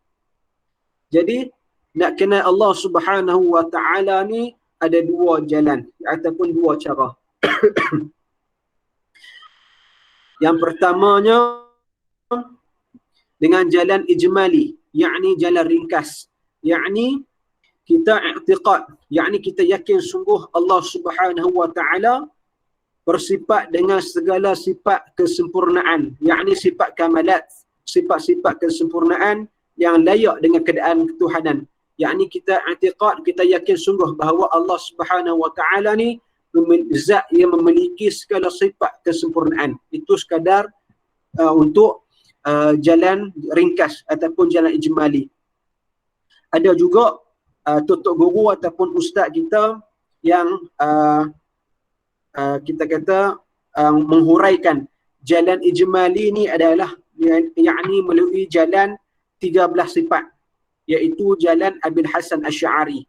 Jadi nak kenal Allah Subhanahu wa Ta'ala ni ada dua jalan ataupun dua cara. Yang pertamanya dengan jalan ijmali, yakni jalan ringkas, yakni kita i'tiqad, yakni kita yakin sungguh Allah Subhanahu wa Ta'ala bersifat dengan segala sifat kesempurnaan, yakni sifat kamalat, sifat-sifat kesempurnaan yang layak dengan keadaan ketuhanan. Yakni kita i'tiqad, kita yakin sungguh bahawa Allah Subhanahu wa Ta'ala ni zat yang memiliki segala sifat kesempurnaan. Itu sekadar untuk jalan ringkas ataupun jalan ijmali. Ada juga tutuk guru ataupun ustaz kita yang kita kata menghuraikan jalan ijmali ni adalah yakni melalui jalan 13 sifat, iaitu jalan Abil Hasan Asy'ari.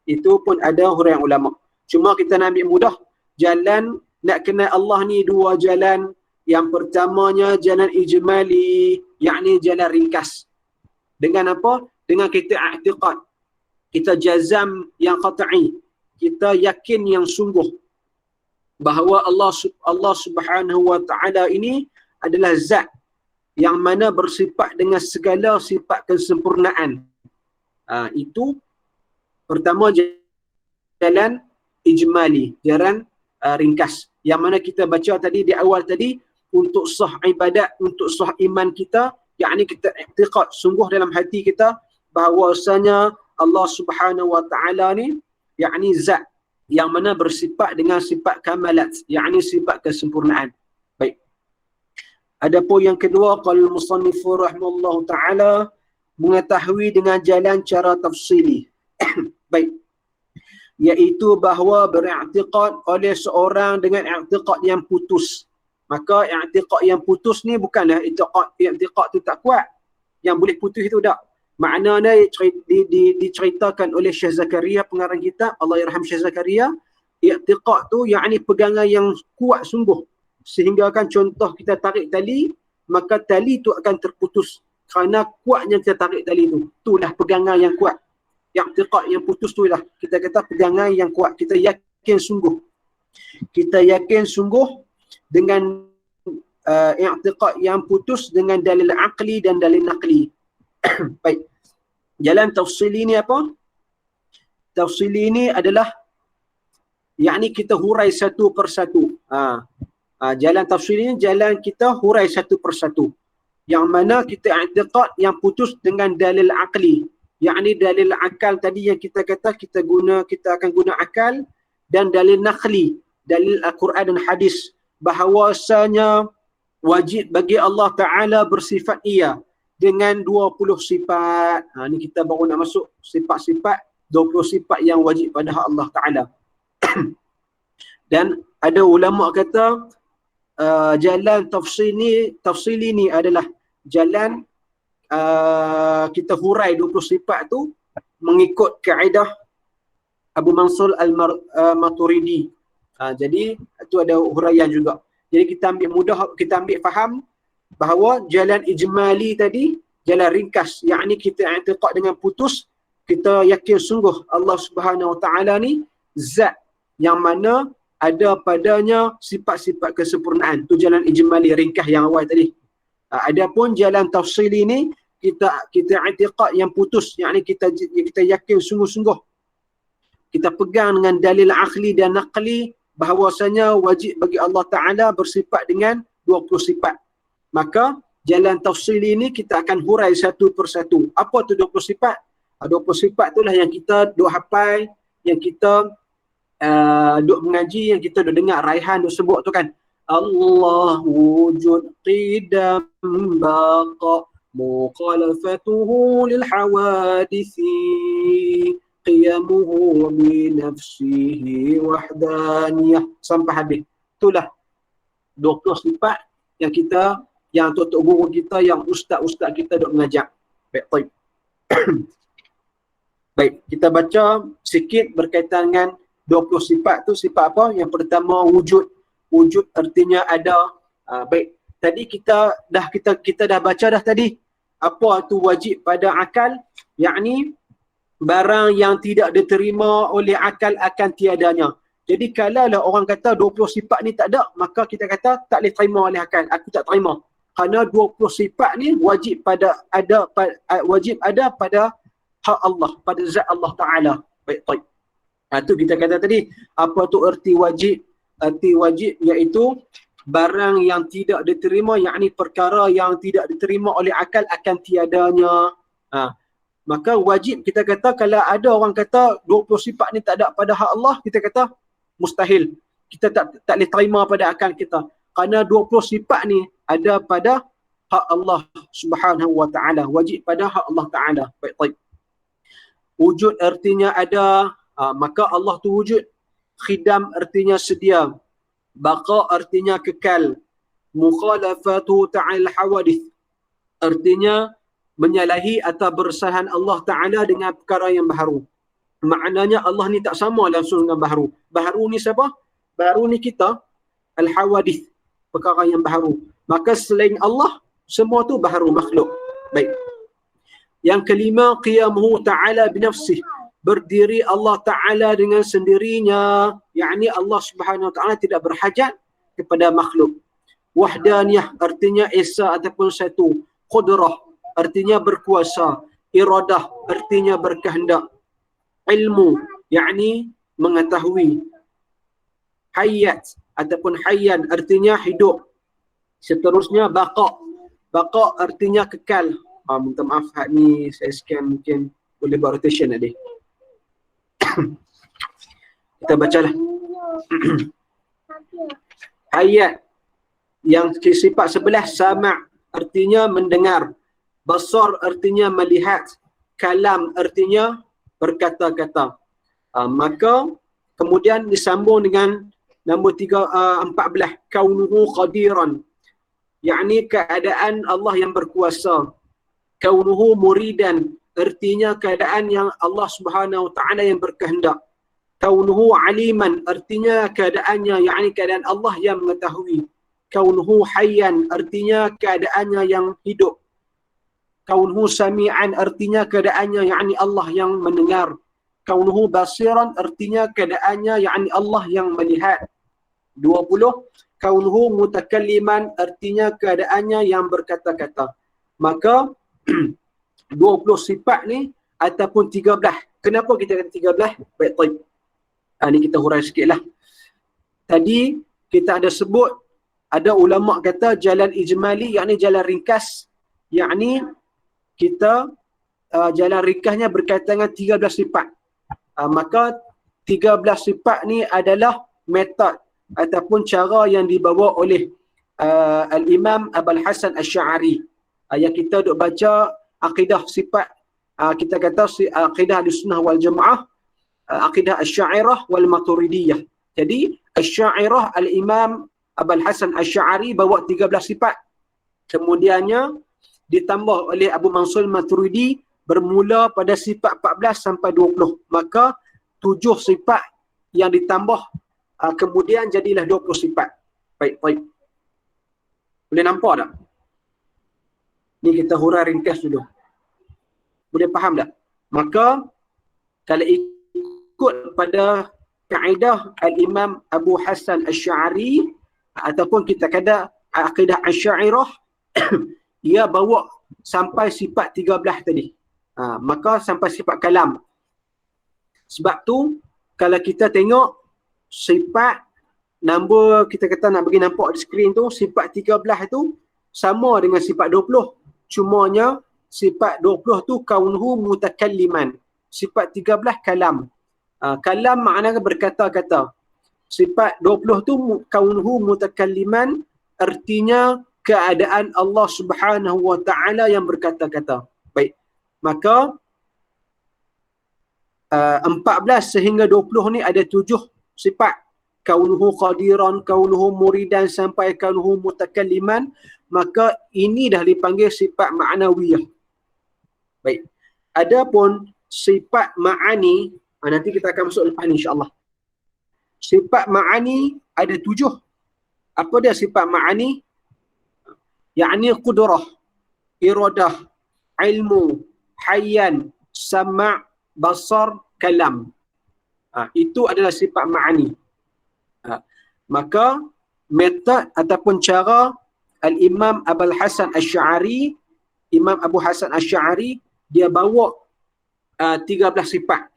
Itu pun ada huraian ulama. Cuma kita nak ambil mudah, jalan nak kenal Allah ni dua jalan. Yang pertamanya jalan ijmali, yakni jalan ringkas. Dengan apa? Dengan kita i'tiqad, kita jazam yang qat'i, kita yakin yang sungguh bahawa Allah Subhanahu wa Ta'ala ini adalah zat yang mana bersifat dengan segala sifat kesempurnaan. Itu pertama jalan ijmali, jalan ringkas. Yang mana kita baca tadi di awal tadi, untuk sah ibadat, untuk sah iman kita, yakni kita i'tiqad sungguh dalam hati kita bahawasanya Allah Subhanahu wa Ta'ala ni yakni zat yang mana bersifat dengan sifat kamalat, yakni sifat kesempurnaan. Baik. Adapun yang kedua, qala al-musannif rahimallahu ta'ala, mengetahui dengan jalan cara tafsili. Baik. Iaitu bahawa beriktikad oleh seorang dengan iktikad yang putus. Maka i'tiqad yang putus ni bukanlah i'tiqad tu tak kuat, yang boleh putus itu tak. Maknanya diceritakan oleh Syekh Zakaria, pengarang kitab, Allah yarham Syekh Zakaria, i'tiqad tu yakni pegangan yang kuat sungguh, sehingga kan contoh kita tarik tali, maka tali tu akan terputus kerana kuatnya kita tarik tali tu. Itulah pegangan yang kuat. I'tiqad yang putus tu lah kita kata pegangan yang kuat. Kita yakin sungguh dengan i'tiqad yang putus dengan dalil aqli dan dalil naqli. Baik. Jalan tafsili ni apa? Tafsili ini adalah yakni kita hurai satu persatu. Jalan tafsili ini jalan kita hurai satu persatu. Yang mana kita i'tiqad yang putus dengan dalil aqli. Yakni dalil akal tadi yang kita kata kita akan guna akal, dan dalil naqli, dalil Al-Quran dan hadis bahawasanya wajib bagi Allah Ta'ala bersifat ia dengan 20 sifat. Ni kita baru nak masuk sifat-sifat, 20 sifat yang wajib pada Allah Ta'ala. Dan ada ulama kata jalan tafsili ni adalah jalan kita hurai 20 sifat tu mengikut kaedah Abu Mansur Al-Maturidi. Jadi itu ada huraian juga. Jadi kita ambil faham bahawa jalan ijmali tadi jalan ringkas, yakni kita i'tiqad dengan putus, kita yakin sungguh Allah Subhanahu Wa Taala ni zat yang mana ada padanya sifat-sifat kesempurnaan. Tu jalan ijmali ringkas yang awal tadi. Adapun jalan tafsili ni kita i'tiqad yang putus, yakni kita yakin sungguh-sungguh, kita pegang dengan dalil aqli dan naqli bahawasanya wajib bagi Allah Ta'ala bersifat dengan 20 sifat. Maka jalan tafsili ini kita akan hurai satu persatu. Apa tu 20 sifat? 20 sifat itulah yang kita duk hafal, yang kita duk mengaji, yang kita duk dengar Raihan duk sebut tu kan. Allah wujud qidam baqa mukhalafatuhu lil hawadisi qiyamuhu bi nafsihi wahdaniyah sampai habis. Itulah 20 sifat yang tok-tok guru kita, yang ustaz-ustaz kita duk mengajar. Baik. Baik, kita baca sikit berkaitan dengan 20 sifat tu. Sifat apa? Yang pertama wujud. Wujud artinya ada. Baik, tadi kita dah baca dah tadi. Apa tu wajib pada akal? Yakni barang yang tidak diterima oleh akal akan tiadanya. Jadi kalaulah orang kata 20 sifat ni tak ada, maka kita kata tak boleh terima oleh akal. Aku tak terima. Kerana 20 sifat ni wajib ada pada hak Allah, pada zat Allah Ta'ala. Baik. Itu kita kata tadi. Apa tu erti wajib? Erti wajib iaitu barang yang tidak diterima, yakni perkara yang tidak diterima oleh akal akan tiadanya. Maka wajib kita kata, kalau ada orang kata 20 sifat ni tak ada pada hak Allah, kita kata mustahil. Kita tak boleh terima pada akal kita. Kerana 20 sifat ni ada pada hak Allah Subhanahu Wa Ta'ala. Wajib pada hak Allah Ta'ala. Baik. Wujud artinya ada, maka Allah tu wujud. Khidam artinya sedia. Baqa artinya kekal. Mukhalafatu ta'al hawadith artinya menyalahi atau bersalahan Allah Ta'ala dengan perkara yang baharu. Maknanya Allah ni tak sama langsung dengan baharu. Baharu ni siapa? Baharu ni kita. Al-hawadith, perkara yang baharu. Maka selain Allah, semua tu baharu makhluk. Baik. Yang kelima, qiyamuhu ta'ala binafsih. Berdiri Allah Ta'ala dengan sendirinya. Yakni Allah Subhanahu Wa Ta'ala tidak berhajat kepada makhluk. Wahdaniyah artinya esa ataupun satu. Qudrah artinya berkuasa. Iradah artinya berkehendak. Ilmu yakni mengetahui. Hayat ataupun hayyan artinya hidup. Seterusnya baqa. Baqa artinya kekal. Minta maaf ni saya scan mungkin boleh buat rotation tadi. Kita bacalah. Hayat yang sifat sebelah sama artinya mendengar. Basar artinya melihat. Kalam artinya berkata-kata. Maka kemudian disambung dengan nombor 14. Kaunuhu qadiran. Yakni keadaan Allah yang berkuasa. Kaunuhu muridan. Artinya keadaan yang Allah Subhanahu Wa Ta'ala yang berkehendak. Kaunuhu aliman. Artinya keadaannya, yakni keadaan Allah yang mengetahui. Kaunuhu hayyan. Artinya keadaannya yang hidup. Kaunuhu sami'an artinya keadaannya yakni Allah yang mendengar. Kaunuhu basiran artinya keadaannya yakni Allah yang melihat. 20 kaunuhu mutakalliman, artinya keadaannya yang berkata-kata. Maka 20 sifat ni ataupun 13. Kenapa kita kata 13? Baik, baik. Ni kita hurai sikitlah. Tadi kita ada sebut, ada ulama kata jalan ijmali, yakni jalan ringkas, yakni kita jalan ringkasnya berkaitan dengan 13 sifat. Maka 13 sifat ni adalah metod ataupun cara yang dibawa oleh Al-Imam Abul Hasan Asy'ari. Yang kita duk baca akidah sifat, kita kata akidah Ahlussunnah wal Jamaah, akidah Asy'ariyah wal Maturidiyah. Jadi Asy'ariyah Al-Imam Abul Hasan Asy'ari bawa 13 sifat. Kemudiannya ditambah oleh Abu Mansur Maturidi bermula pada sifat 14 sampai 20. Maka 7 sifat yang ditambah kemudian jadilah 20 sifat. Baik, baik. Boleh nampak tak? Ni kita hurai ringkas dulu. Boleh faham tak? Maka kalau ikut pada kaedah Al-Imam Abu Hasan Asy'ari ataupun kita kata akidah Asy'ariyah, ia bawa sampai sifat 13 tadi. Maka sampai sifat kalam. Sebab tu kalau kita tengok sifat nombor, kita kata nak bagi nampak di skrin tu, sifat 13 tu sama dengan sifat 20. Cumanya sifat 20 tu kaunuhu mutakalliman. Sifat 13 kalam. Kalam maknanya berkata-kata. Sifat 20 tu kaunuhu mutakalliman, artinya keadaan Allah Subhanahu wa taala yang berkata-kata. Baik. Maka 14 sehingga 20 ni ada 7 sifat. Kaunuhu qadiran, kaunuhu muridan sampai kaunuhu mutakalliman. Maka ini dah dipanggil sifat ma'nawiyah. Baik. Adapun sifat ma'ani, nanti kita akan masuk lepas ni insya-Allah. Sifat ma'ani ada 7. Apa dia sifat ma'ani? Yakni qudrah, iradah, ilmu, hayyan, sama', basar, kalam. Itu adalah sifat ma'ani. Maka metod ataupun cara Al-Imam Abul Hasan Asy'ari, Imam Abu Hasan Asy'ari, dia bawa 13 sifat.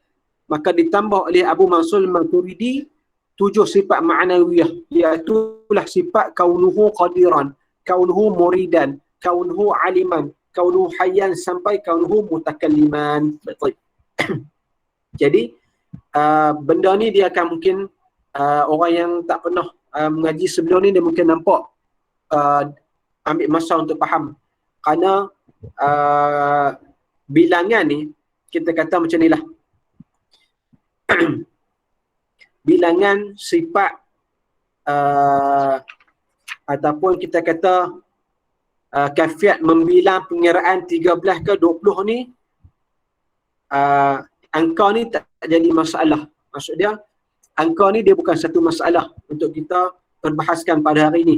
Maka ditambah oleh Abu Mansur Maturidi 7 sifat ma'nawiyah, iaitu sifat kaunuhu qadiran, kaunuhu muridan, kaunuhu aliman, kaunuhu hayyan sampai kaunuhu mutakalliman. Betul. Jadi benda ni dia akan mungkin orang yang tak pernah mengaji sebelum ni dia mungkin nampak ambil masa untuk faham. Kerana bilangan ni kita kata macam ni lah. Bilangan sifat ataupun kita kata kafiat membilang pengiraan 13 ke 20 ni, angka ni tak jadi masalah. Maksud dia angka ni dia bukan satu masalah untuk kita perbahaskan pada hari ini.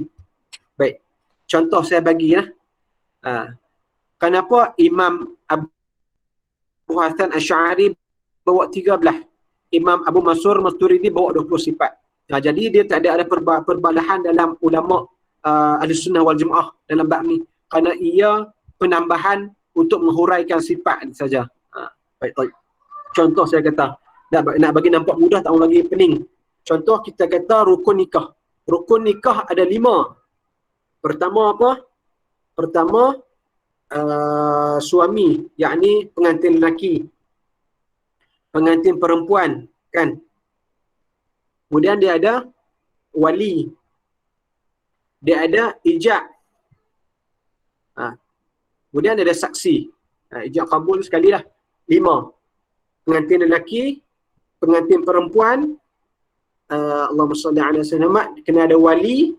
Baik. Contoh saya bagi ya. Kenapa Imam Abu Hasan Asy'ari bawa 13? Imam Abu Mansur Maturidi bawa 20 sifat. Jadi dia tak ada perbalahan dalam ulama Ahlussunnah wal Jamaah dalam bab ni. Kerana ia penambahan untuk menghuraikan sifat saja. Baik, baik. Contoh saya kata, nak bagi nampak mudah tak lagi pening. Contoh kita kata rukun nikah. Rukun nikah ada 5. Pertama apa? Pertama suami, yakni pengantin lelaki, pengantin perempuan, kan? Kemudian dia ada wali, dia ada ijab, kemudian ada saksi. Ijab kabul sekali lah. 5. Pengantin lelaki, pengantin perempuan, Allahumma salli ala sayyidina Muhammad, kena ada wali.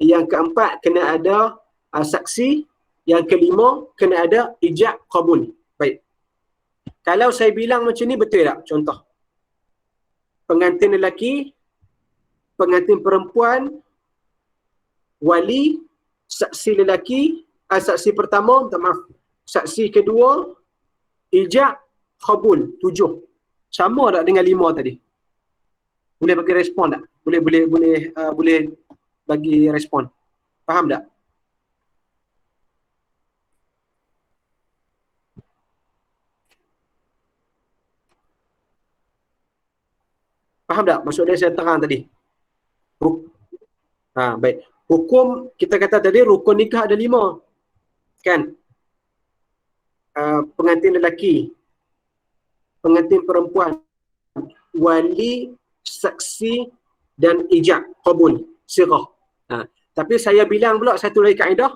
Yang keempat kena ada saksi. Yang kelima kena ada ijab kabul. Baik. Kalau saya bilang macam ni betul tak? Contoh. Pengantin lelaki, pengantin perempuan, wali, saksi lelaki, saksi pertama, minta maaf, saksi kedua, ijab kabul, 7. Sama tak dengan 5 tadi? Boleh bagi respon tak? Boleh bagi respon. Faham tak? Faham tak maksud dia saya terang tadi? Baik. Hukum kita kata tadi rukun nikah ada 5. Kan? Pengantin lelaki, pengantin perempuan, wali, saksi dan ijab, qabul, sirah. Tapi saya bilang pula satu lagi kaedah.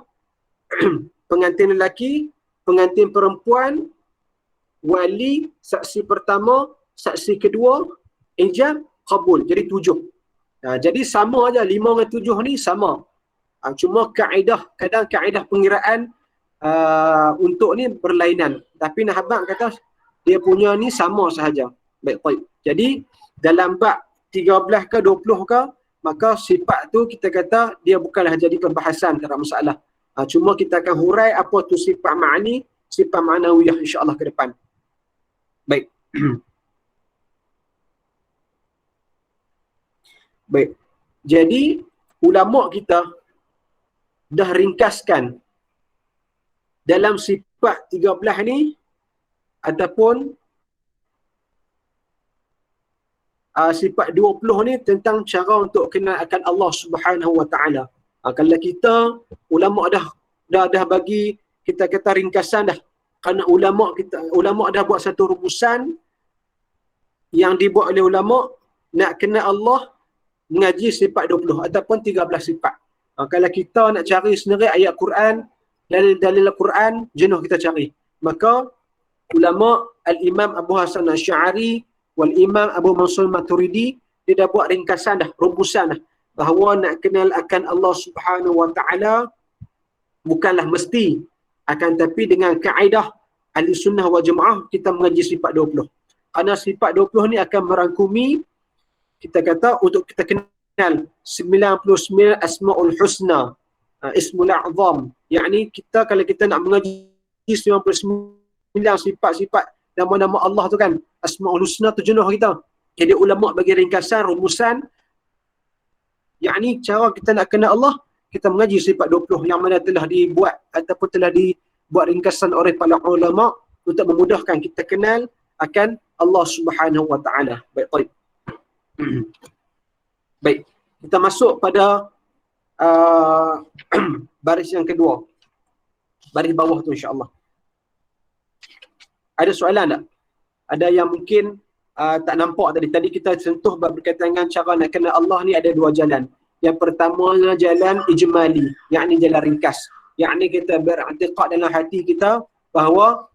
Pengantin lelaki, pengantin perempuan, wali, saksi pertama, saksi kedua, ijab, qabul. Jadi 7. Jadi sama aja 5 dengan 7 ni sama. Cuma kaedah, kadang kaedah pengiraan untuk ni berlainan. Tapi Nahabak kata dia punya ni sama sahaja. Baik. Jadi dalam bab 13 ke 20 ke, maka sifat tu kita kata dia bukanlah jadi perbahasan, tak ada masalah. Cuma kita akan hurai apa tu sifat ma'ani, sifat ma'nawiyah insya-Allah ke depan. Baik. Baik. Jadi ulama kita dah ringkaskan dalam sifat 13 ni ataupun sifat 20 ni tentang cara untuk kenal akan Allah Subhanahu Wa Taala. Kalau kita ulama dah bagi kita kata ringkasan dah. Kerana ulama dah buat satu rumusan yang dibuat oleh ulama nak kenal Allah mengaji sifat 20 ataupun 13 sifat. Kalau kita nak cari sendiri ayat Quran, dalil Quran, jenuh kita cari. Maka ulama Al-Imam Abu Hasan Asy'ari wal Imam Abu Mansur Maturidi dia dah buat ringkasan dah, rumusan dah, bahawa nak kenal akan Allah Subhanahu Wa Taala bukanlah mesti, akan tapi dengan kaedah Ahli Sunnah wal Jamaah kita mengaji sifat 20. Kerana sifat 20 ni akan merangkumi kita kata untuk kita kenal 99 Asmaul Husna, Ismul A'zam. Yakni kita kalau kita nak mengaji 99 sifat-sifat nama-nama Allah tu kan, Asmaul Husna tu jenuh kita. Jadi ulama bagi ringkasan, rumusan, yakni cara kita nak kenal Allah, kita mengaji sifat 20 yang mana telah dibuat ataupun telah dibuat ringkasan oleh para ulama untuk memudahkan kita kenal akan Allah Subhanahu Wa Taala. Baik. Baik, kita masuk pada baris yang kedua. Baris bawah tu insya-Allah. Ada soalan tak? Ada yang mungkin tak nampak tadi. Tadi kita sentuh berkaitan dengan cara nak kenal Allah ni ada 2 jalan. Yang pertama jalan ijmali, yakni jalan ringkas. Yakni kita beriktikad dalam hati kita bahawa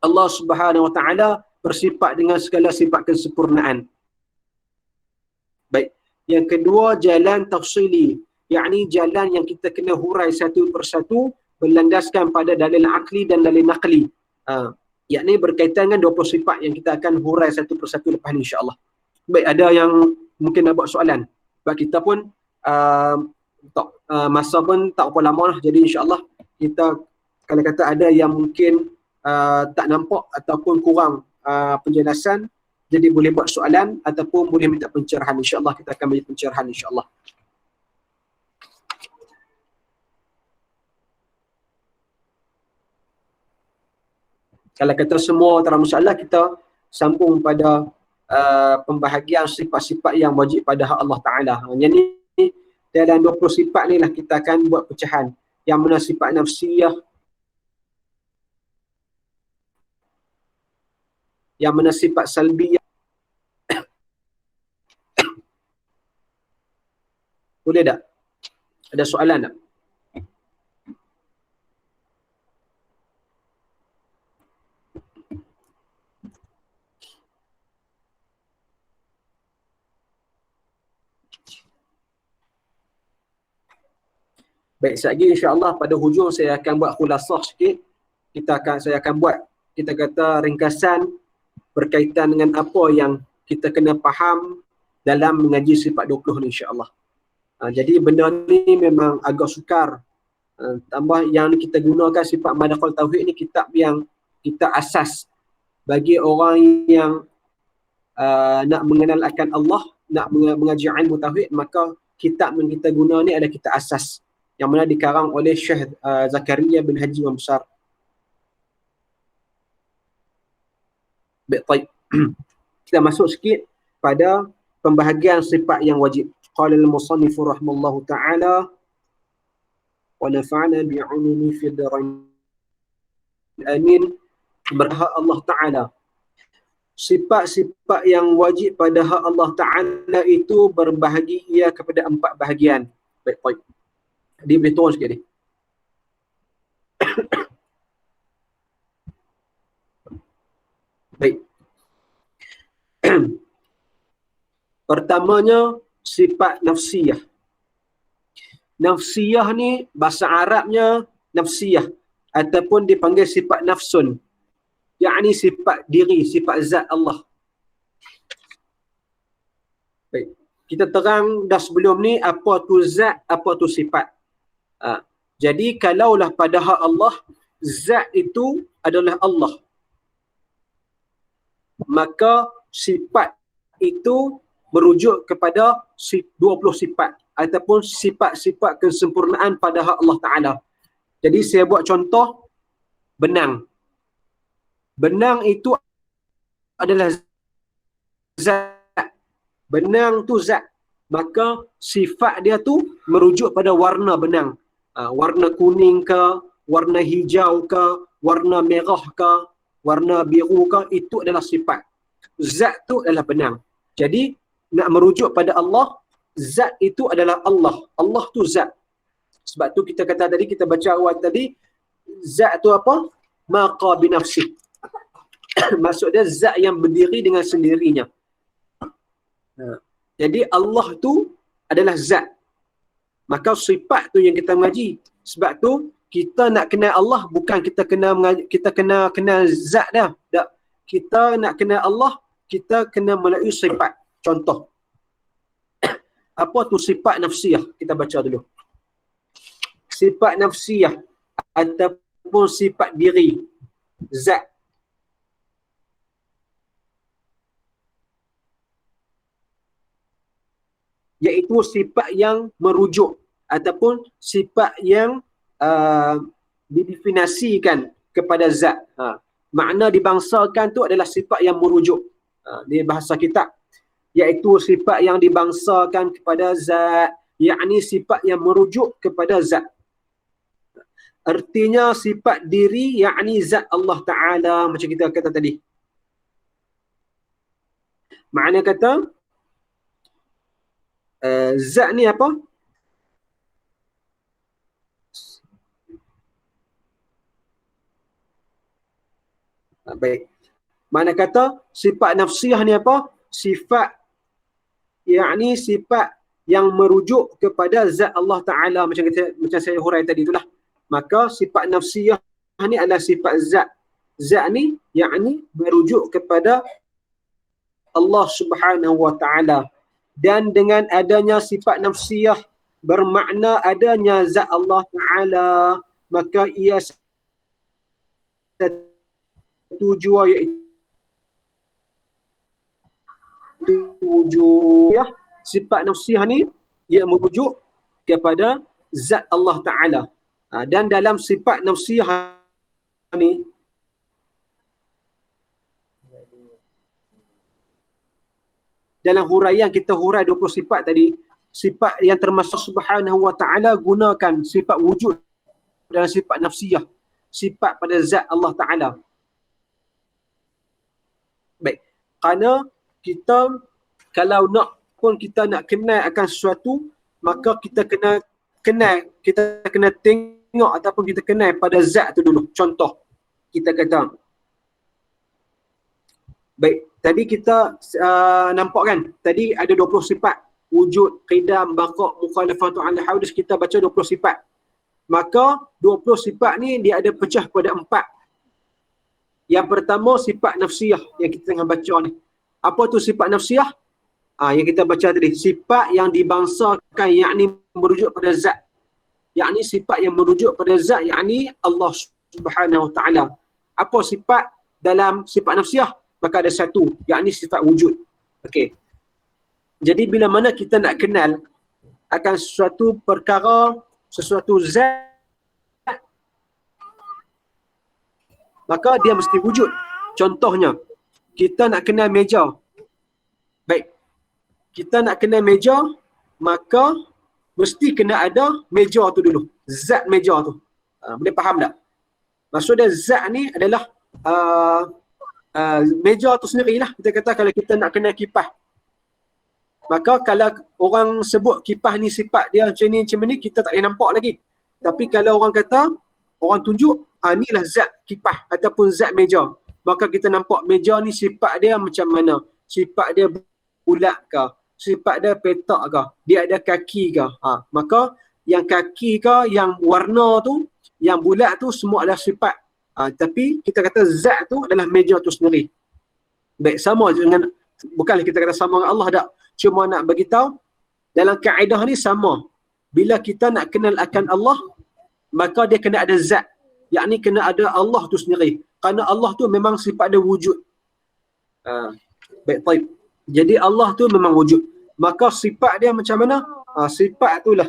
Allah Subhanahu Wa Taala bersifat dengan segala sifat kesempurnaan. Baik. Yang kedua jalan tafsili, yakni jalan yang kita kena hurai satu persatu berlandaskan pada dalil akli dan dalil naqli. Yakni berkaitan dengan 20 sifat yang kita akan hurai satu persatu lepas ni insya-Allah. Baik, ada yang mungkin nak buat soalan. Sebab kita pun masa pun tak berapa lama lah. Jadi insya-Allah kita kalau kata ada yang mungkin tak nampak ataupun kurang penjelasan, jadi boleh buat soalan ataupun boleh minta pencerahan. InsyaAllah kita akan bagi pencerahan insyaAllah. Kalau kata semua tak ada masalah, kita sambung pada pembahagian sifat-sifat yang wajib pada hak Allah Ta'ala. Yang ni dalam 20 sifat ni lah kita akan buat pecahan. Yang mana sifat nafsiyah, yang mana sifat salbiyah. Boleh tak? Ada soalan tak? Baik, sekejap lagi insya-Allah pada hujung saya akan buat khulasah sikit. Saya akan buat kita kata ringkasan berkaitan dengan apa yang kita kena faham dalam mengaji sifat 20 ni insya-Allah. Jadi benda ni memang agak sukar. Tambah yang kita gunakan sifat Madakhal Tauhid ni kitab yang kita asas bagi orang yang nak mengenal akan Allah, nak mengaji ilmu tauhid, maka kitab yang kita guna ni adalah kitab asas yang mana dikarang oleh Syekh Zakaria bin Haji Imam Besar. Baik, kita masuk sikit pada pembahagian sifat yang wajib. Qala al-musannif rahimallahu ta'ala wa nafa'ana bi'ulumi fid dharain. Amin. Berhak Allah Ta'ala. Sifat-sifat yang wajib pada hak Allah Ta'ala itu berbahagi ia kepada 4 bahagian. Baik. Dia boleh turun sikit ni. Baik. Pertamanya, sifat nafsiyah. Nafsiyah ni bahasa Arabnya nafsiyah ataupun dipanggil sifat nafsun. Yakni sifat diri, sifat zat Allah. Baik. Kita terang dah sebelum ni apa tu zat, apa tu sifat. Jadi kalaulah pada hak Allah, zat itu adalah Allah, maka sifat itu merujuk kepada 20 sifat ataupun sifat-sifat kesempurnaan pada hak Allah Ta'ala. Jadi saya buat contoh benang. Benang itu adalah zat. Benang tu zat. Maka sifat dia tu merujuk pada warna benang. Warna kuning ke, warna hijau ke, warna merah ke, warna biru ke, itu adalah sifat. Zat tu adalah benang. Jadi nak merujuk pada Allah, zat itu adalah Allah. Allah tu zat. Sebab tu kita kata tadi, kita baca awal tadi, zat tu apa? Maqa binafsi. Maksudnya zat yang berdiri dengan sendirinya. Jadi Allah tu adalah zat. Maka sifat tu yang kita mengaji. Sebab tu kita nak kenal Allah bukan kita kena kenal zat dah. Tak. Kita nak kenal Allah, kita kena melalui sifat. Contoh. Apa tu sifat nafsiyah? Kita baca dulu. Sifat nafsiyah ataupun sifat diri, zat. Iaitu sifat yang merujuk ataupun sifat yang didefinisikan kepada zat. Makna dibangsakan tu adalah sifat yang merujuk. Di bahasa kitab. Iaitu sifat yang dibangsakan kepada zat. Yakni sifat yang merujuk kepada zat. Artinya sifat diri yakni zat Allah Ta'ala macam kita kata tadi. Makna kata zat ni apa? Baik. Mana kata sifat nafsiyah ni apa? Sifat yakni sifat yang merujuk kepada zat Allah Ta'ala macam saya hurai tadi itulah. Maka sifat nafsiyah ni adalah sifat zat. Zat ni yakni merujuk kepada Allah Subhanahu Wa Ta'ala. Dan dengan adanya sifat nafsiyah bermakna adanya zat Allah Ta'ala, maka ia setuju ya, sifat nafsiyah ni ia merujuk kepada zat Allah Ta'ala. Dan dalam sifat nafsiyah ni dalam huraian kita hurai 20 sifat tadi, sifat yang termasuk Subhanahu Wa Ta'ala gunakan sifat wujud dalam sifat nafsiyah, sifat pada zat Allah Ta'ala. Baik, kerana kita kalau nak pun kita nak kenal akan sesuatu, maka kita kena kenal, kita kena tengok ataupun kita kenal pada zat tu dulu. Contoh, kita kata baik, tadi kita nampak kan, tadi ada 20 sifat. Wujud, qidam, baqa', mukhalafatu ala haudis, kita baca 20 sifat. Maka 20 sifat ni dia ada pecah pada 4. Yang pertama sifat nafsiyah yang kita tengah baca ni. Apa tu sifat nafsiyah? Yang kita baca tadi, sifat yang dibangsakan yakni merujuk pada zat. Yakni sifat yang merujuk pada zat yakni Allah Subhanahu Wa Ta'ala. Apa sifat dalam sifat nafsiyah? Maka ada satu, yakni sifat wujud. Okey. Jadi bila mana kita nak kenal akan sesuatu perkara, sesuatu zat, maka dia mesti wujud. Contohnya, kita nak kenal meja. Baik. Kita nak kenal meja, maka mesti kena ada meja tu dulu. Zat meja tu. Boleh faham tak? Maksudnya zat ni adalah meja tu sendirilah. Kita kata kalau kita nak kenal kipas, maka kalau orang sebut kipas ni sifat dia macam ni, kita tak boleh nampak lagi. Tapi kalau orang kata, orang tunjuk, inilah zat kipas ataupun zat meja, maka kita nampak meja ni sifat dia macam mana. Sifat dia bulat ke? Sifat dia petak ke? Dia ada kaki ke? Maka yang kaki ke, yang warna tu, yang bulat tu semua adalah sifat. Tapi kita kata zat tu adalah meja tu sendiri. Baik, sama dengan, bukanlah kita kata sama dengan Allah tak. Cuma nak bagi tahu dalam kaedah ni sama. Bila kita nak kenal akan Allah, maka dia kena ada zat. Yakni kena ada Allah tu sendiri. Kerana Allah tu memang sifat dia wujud. Baik, baik. Jadi Allah tu memang wujud. Maka sifat dia macam mana? Sifat itulah.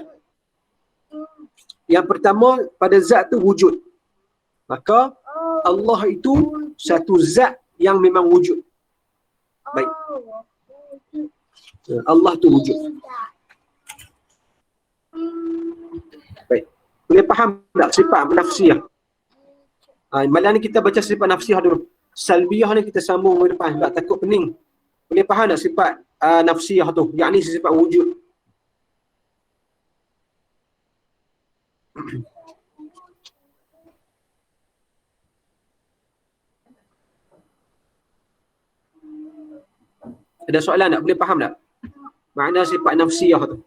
Yang pertama, pada zat tu wujud. Maka Allah itu satu zat yang memang wujud. Baik. Allah tu wujud. Baik. Boleh faham tak sifat nafsiyah? Malam ni kita baca sifat nafsiyah dulu. Salbiyah ni kita sambung ke depan. Tak takut pening. Boleh faham tak sifat nafsiyah tu? Yang ni sifat wujud. Ada soalan tak? Boleh faham tak? Makna sifat nafsiyah tu.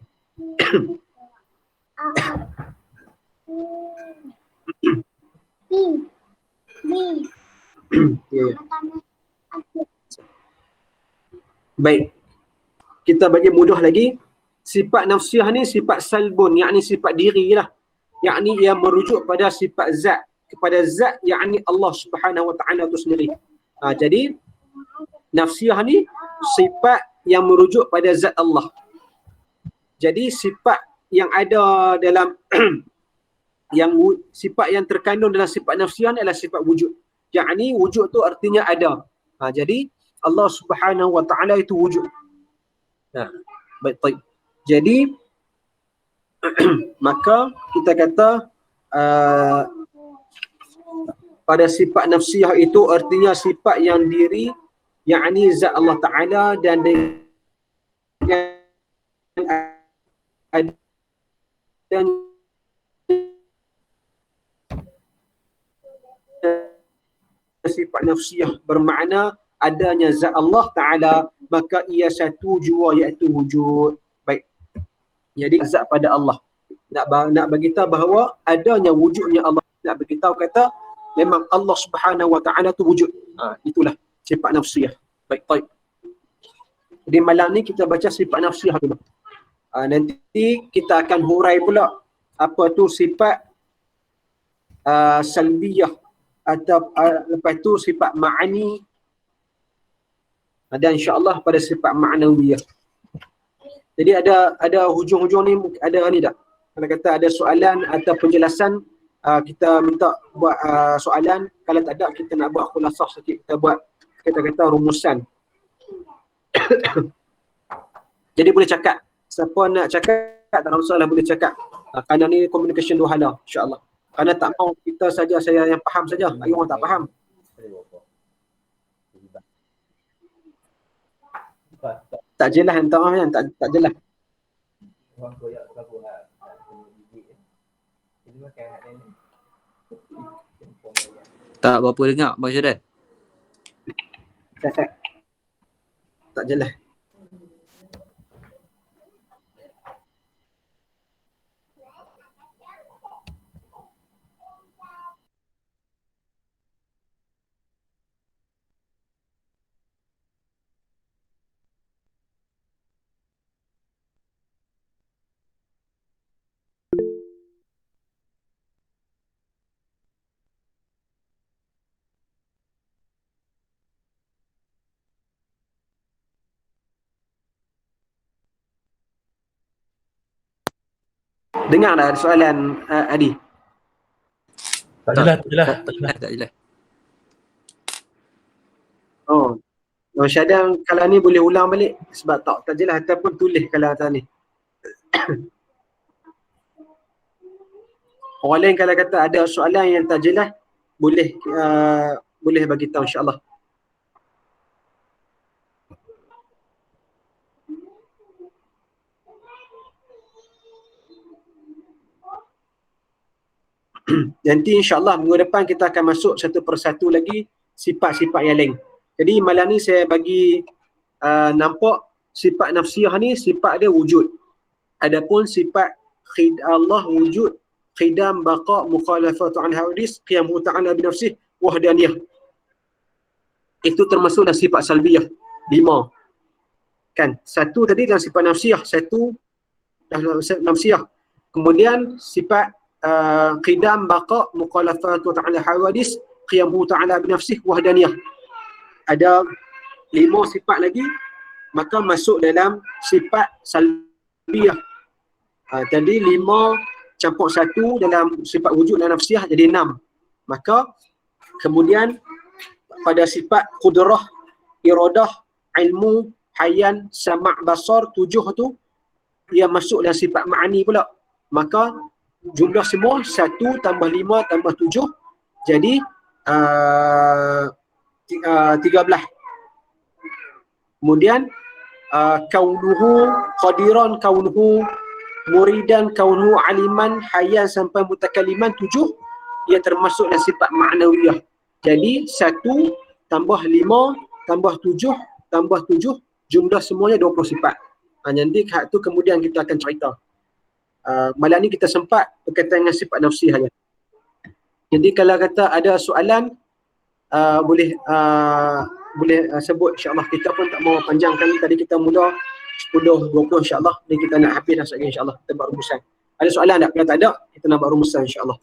Baik. Kita bagi mudah lagi. Sifat nafsiyah ni sifat salbun, yakni sifat diri lah. Yakni ia merujuk pada sifat zat, kepada zat yakni Allah Subhanahu Wa Taala tu sendiri. Jadi nafsiyah ni sifat yang merujuk pada zat Allah. Jadi sifat yang ada dalam sifat yang terkandung dalam sifat nafsiyah ni adalah sifat wujud. Yakni wujud tu artinya ada. Jadi Allah Subhanahu Wa Taala itu wujud. Baik. Jadi maka kita kata pada sifat nafsiyah itu artinya sifat yang diri, yakni zat Allah Ta'ala, dan dengan sifat nafsiyah bermakna adanya zat Allah Ta'ala, maka ia satu jua iaitu wujud. Baik. Jadi zat pada Allah. Nak bagi tahu bahawa adanya wujudnya Allah. Nak bagi tahu kata memang Allah Subhanahu Wa Ta'ala tu wujud. Itulah sifat nafsiyah. Baik, baik. Jadi malam ni kita baca sifat nafsiyah dulu. Nanti kita akan hurai pula apa tu sifat salbiyah, atau lepas tu sifat ma'ani, dan insya-Allah pada sifat ma'nawiyah. Jadi ada hujung-hujung ni ada ni tak? Kalau kata ada soalan atau penjelasan, kita minta buat soalan. Kalau tak ada, kita nak buat khulasah sikit, kita buat kata-kata rumusan. Jadi boleh cakap. Siapa nak cakap, tak ada masalah, boleh cakap. Kerana ni communication dua hala, insya-Allah. Kerana tak mau kita saja saya yang faham saja, lagi orang tak faham. Tak jelas hantar kan, tak jelas. Tak berapa dengar Bang Syaril. Tak jelas. Dengar tak soalan Adi? Tak jelas. Oh, Syadam kalau ni boleh ulang balik sebab tak jelas ataupun tulis kalau atas ni. Orang lain kalau kata ada soalan yang tak jelas boleh bagi tahu insya-Allah. Nanti insya-Allah minggu depan kita akan masuk satu persatu lagi sifat-sifat yang lain. Jadi malam ni saya bagi nampak sifat nafsiyah ni sifat dia wujud. Adapun sifat Allah wujud, khidam, baqa, mukhalafatu an hawadis, qiyamu ta'ala bi nafsih, wahdaniyah. Itu termasuk dalam sifat salbiyah. 5. Kan? Satu tadi dalam sifat nafsiyah, satu dalam nafsiyah. Kemudian sifat qidam, baqa, mukhalafatu ta'ala hawadis, qiyamu ta'ala bi nafsih, wahdaniyah. Ada 5 sifat lagi, maka masuk dalam sifat salbiyah. Tadi 5 campur 1 dalam sifat wujud dan nafsiyah jadi 6. Maka kemudian pada sifat qudrah, iradah, ilmu, hayan, sama', basar, 7 tu ia masuk dalam sifat ma'ani pula. Maka jumlah semua 1 tambah 5 tambah 7 jadi 13. Kemudian kaunuhu qadiran, kaunuhu muridan, kaunuhu aliman, hayan sampai mutakaliman 7 ia termasuk dalam sifat ma'nawiyah. Jadi 1 tambah 5 tambah 7 tambah 7 jumlah semuanya 20 sifat. Nanti hak tu kemudian kita akan cerita. Malam ni kita sempat berkaitan dengan sifat nafsi saja. Jadi kalau kata ada soalan boleh sebut insya-Allah. Kita pun tak mau panjangkan, tadi kita mula 10-20 insya-Allah. Ni kita nak habis dah sekali insya-Allah. Kita buat rumusan. Ada soalan tak? Kalau tak ada, kita nak buat rumusan insya-Allah.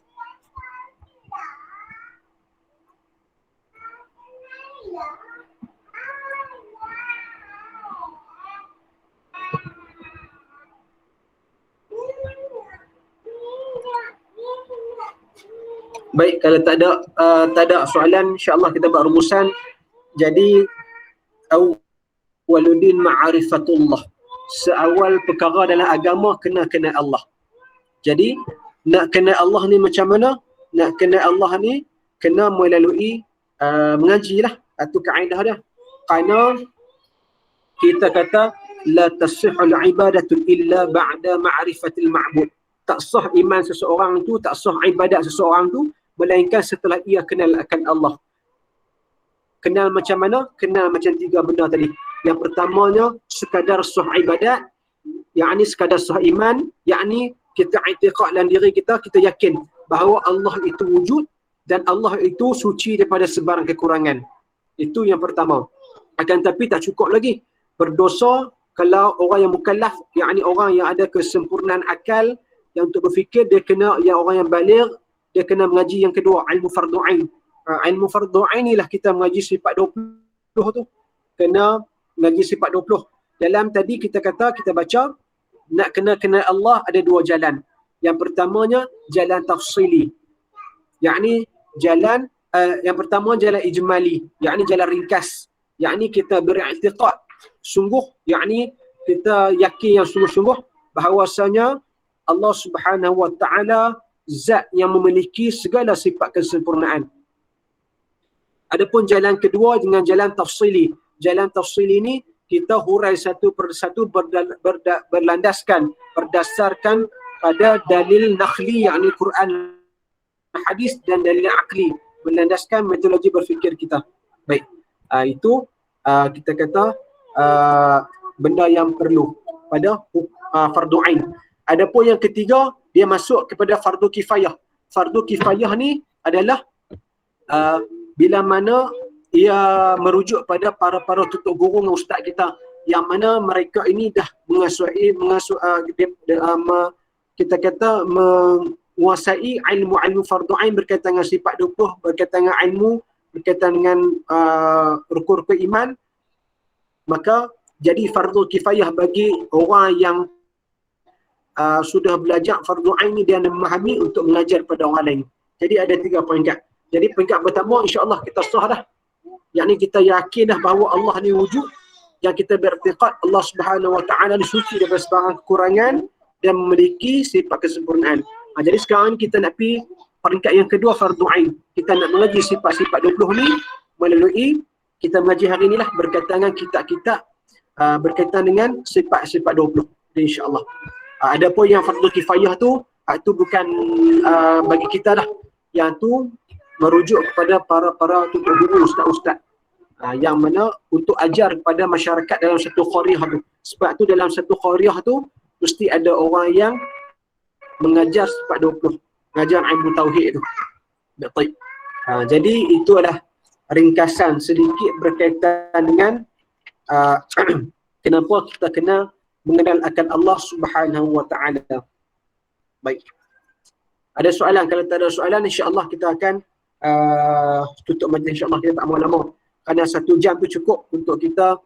Baik, kalau tak ada soalan insya-Allah kita buat rumusan. Jadi awwaluddin ma'rifatullah. Seawal perkara dalam agama kena kenal Allah. Jadi nak kenal Allah ni macam mana? Nak kenal Allah ni kena melalui mengajilah. Itu kaedah dia. Kerana kita kata la tasihhul ibadatu illa ba'da ma'rifatil ma'bud. Tak sah iman seseorang tu, tak sah ibadat seseorang tu melainkan setelah ia kenal akan Allah. Kenal macam mana? Kenal macam 3 benda tadi. Yang pertamanya sekadar sah ibadat, yakni sekadar sah iman, yakni kita i'tiqad dalam diri kita, kita yakin bahawa Allah itu wujud dan Allah itu suci daripada sebarang kekurangan. Itu yang pertama. Akan tapi tak cukup lagi. Berdosa kalau orang yang mukallaf, yakni orang yang ada kesempurnaan akal yang untuk berfikir, dia kena, yang orang yang baligh, dia kena mengaji yang kedua, ilmu fardu ain. Ilmu fardu ain inilah kita mengaji sifat 20 tu. Kena mengaji sifat 20. Dalam tadi kita kata, kita baca, nak kena kenal Allah ada 2 jalan. Yang pertamanya, jalan tafsili. Yakni jalan, yang pertama jalan ijmali. Yakni jalan ringkas. Yakni kita beriktiqad sungguh, yakni kita yakin yang sungguh-sungguh bahawasanya Allah Subhanahu wa taala zat yang memiliki segala sifat kesempurnaan. Adapun jalan kedua dengan jalan tafsili. Jalan tafsili ini kita hurai satu persatu berlandaskan, berdasarkan pada dalil nakhli, yakni Quran, hadis dan dalil akli, berlandaskan metodologi berfikir kita. Baik. Itu kita kata benda yang perlu pada fardu ain. Adapun yang ketiga, dia masuk kepada fardu kifayah. Fardu kifayah ni adalah bila mana ia merujuk pada para tutup guru dan ustaz kita, yang mana mereka ini dah kita kata menguasai ilmu fardu ain berkaitan dengan sifat 20, berkaitan dengan ilmu, berkaitan dengan rukun-rukun iman. Maka jadi fardu kifayah bagi orang yang sudah belajar fardu ain ni dia memahami untuk mengajar pada orang lain. Jadi ada 3 peringkat. Jadi peringkat pertama insya-Allah kita sah dah. Yakni kita yakin dah bahawa Allah ni wujud, yang kita beriktikad Allah Subhanahu Wa Taala ni suci daripada sebarang kekurangan dan memiliki sifat kesempurnaan. Jadi sekarang kita nak pergi peringkat yang kedua, fardu ain. Kita nak mengaji sifat-sifat 20 ni melalui kita mengaji hari inilah berkaitan dengan kitab-kitab berkaitan dengan sifat-sifat 20 insya-Allah. Adapun yang fardu kifayah tu itu bukan bagi kita dah. Yang tu merujuk kepada para tutor guru, ustaz-ustaz. Yang mana untuk ajar kepada masyarakat dalam satu qaryah tu. Sebab tu dalam satu qaryah tu mesti ada orang yang mengajar sifat 20, mengajar ilmu tauhid tu. Baik. Jadi itu adalah ringkasan sedikit berkaitan dengan kenapa kita kena mengenal akan Allah Subhanahu Wa Taala. Baik. Ada soalan? Kalau tak ada soalan, insya-Allah kita akan tutup majlis. Insya-Allah kita tak mau lama. Kerana 1 jam tu cukup untuk kita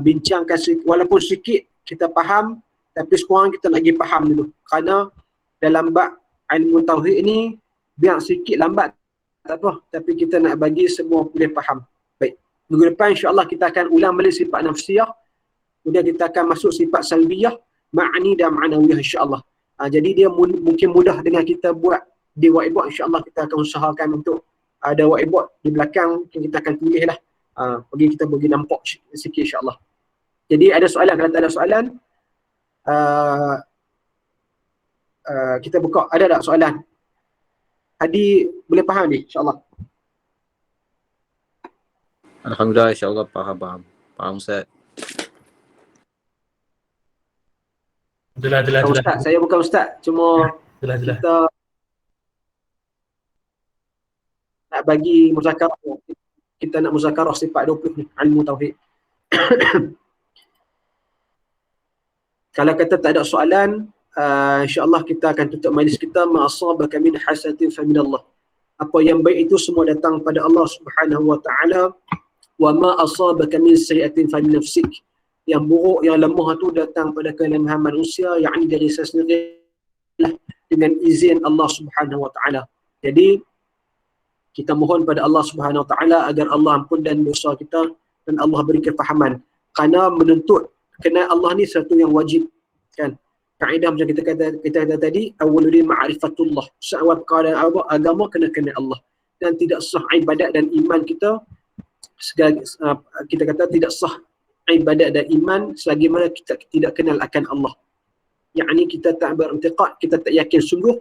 bincangkan walaupun sikit kita faham, tapi sekurang kita lagi faham dulu. Kerana dalam bab ilmu tauhid ni biar sikit lambat tak apa, tapi kita nak bagi semua boleh faham. Baik. Minggu depan insya-Allah kita akan ulang balik sifat nafsiyah. Kemudian kita akan masuk sifat salbiyah, ma'ani dan ma'nawiyah insya-Allah. Jadi dia mungkin mudah dengan kita buat di whiteboard. InsyaAllah kita akan usahakan untuk ada whiteboard di belakang, mungkin kita akan tulis lah. Kita bagi nampak sikit insyaAllah. Jadi ada soalan? Kalau tak ada soalan, kita buka. Ada tak soalan? Hadi boleh faham ni insyaAllah? Alhamdulillah, insyaAllah faham. Faham Ustaz. Adalah. Ustaz, saya bukan ustaz. Cuma kita nak bagi muzakarah. Kita nak muzakarah sifat 20 ni, ilmu tauhid. Kalau kata tak ada soalan, insya-Allah kita akan tutup majlis kita. Ma asabaka min hasanatin fa min Allah. Apa yang baik itu semua datang pada Allah Subhanahu Wa Taala. Wa ma asabaka min sayyi'atin fa min nafsik. Yang buruk, yang lemah tu datang pada kelemahan manusia, yakni dari saya sendiri lah, dengan izin Allah Subhanahu Wa Taala. Jadi kita mohon pada Allah Subhanahu Wa Taala agar Allah ampun dan dosa kita dan Allah beri kefahaman. Kerana menuntut kenal Allah ni satu yang wajib, kan? Kaedah macam kita kata tadi, awwalul ma'rifatullah. Seawal perkara agama kena kenal Allah. Dan tidak sah ibadat dan iman kita, kita kata tidak sah ibadat dan iman selagi mana kita tidak kenal akan Allah. Yakni kita tak beriktikad, kita tak yakin sungguh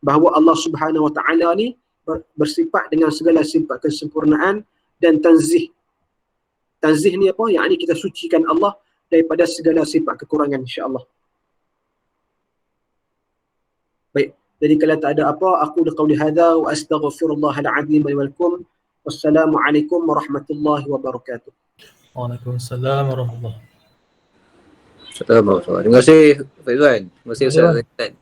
bahawa Allah Subhanahu Wa Taala ni bersifat dengan segala sifat kesempurnaan dan tanzih. Tanzih ni apa? Yakni kita sucikan Allah daripada segala sifat kekurangan insya-Allah. Baik. Jadi kalau tak ada apa, aku qauli hadza wa astaghfirullahal azim li wa lakum. Wassalamualaikum warahmatullahi wabarakatuh. Waalaikumsalam warahmatullahi wabarakatuh. Terima kasih Faizwan. Terima kasih Ustaz.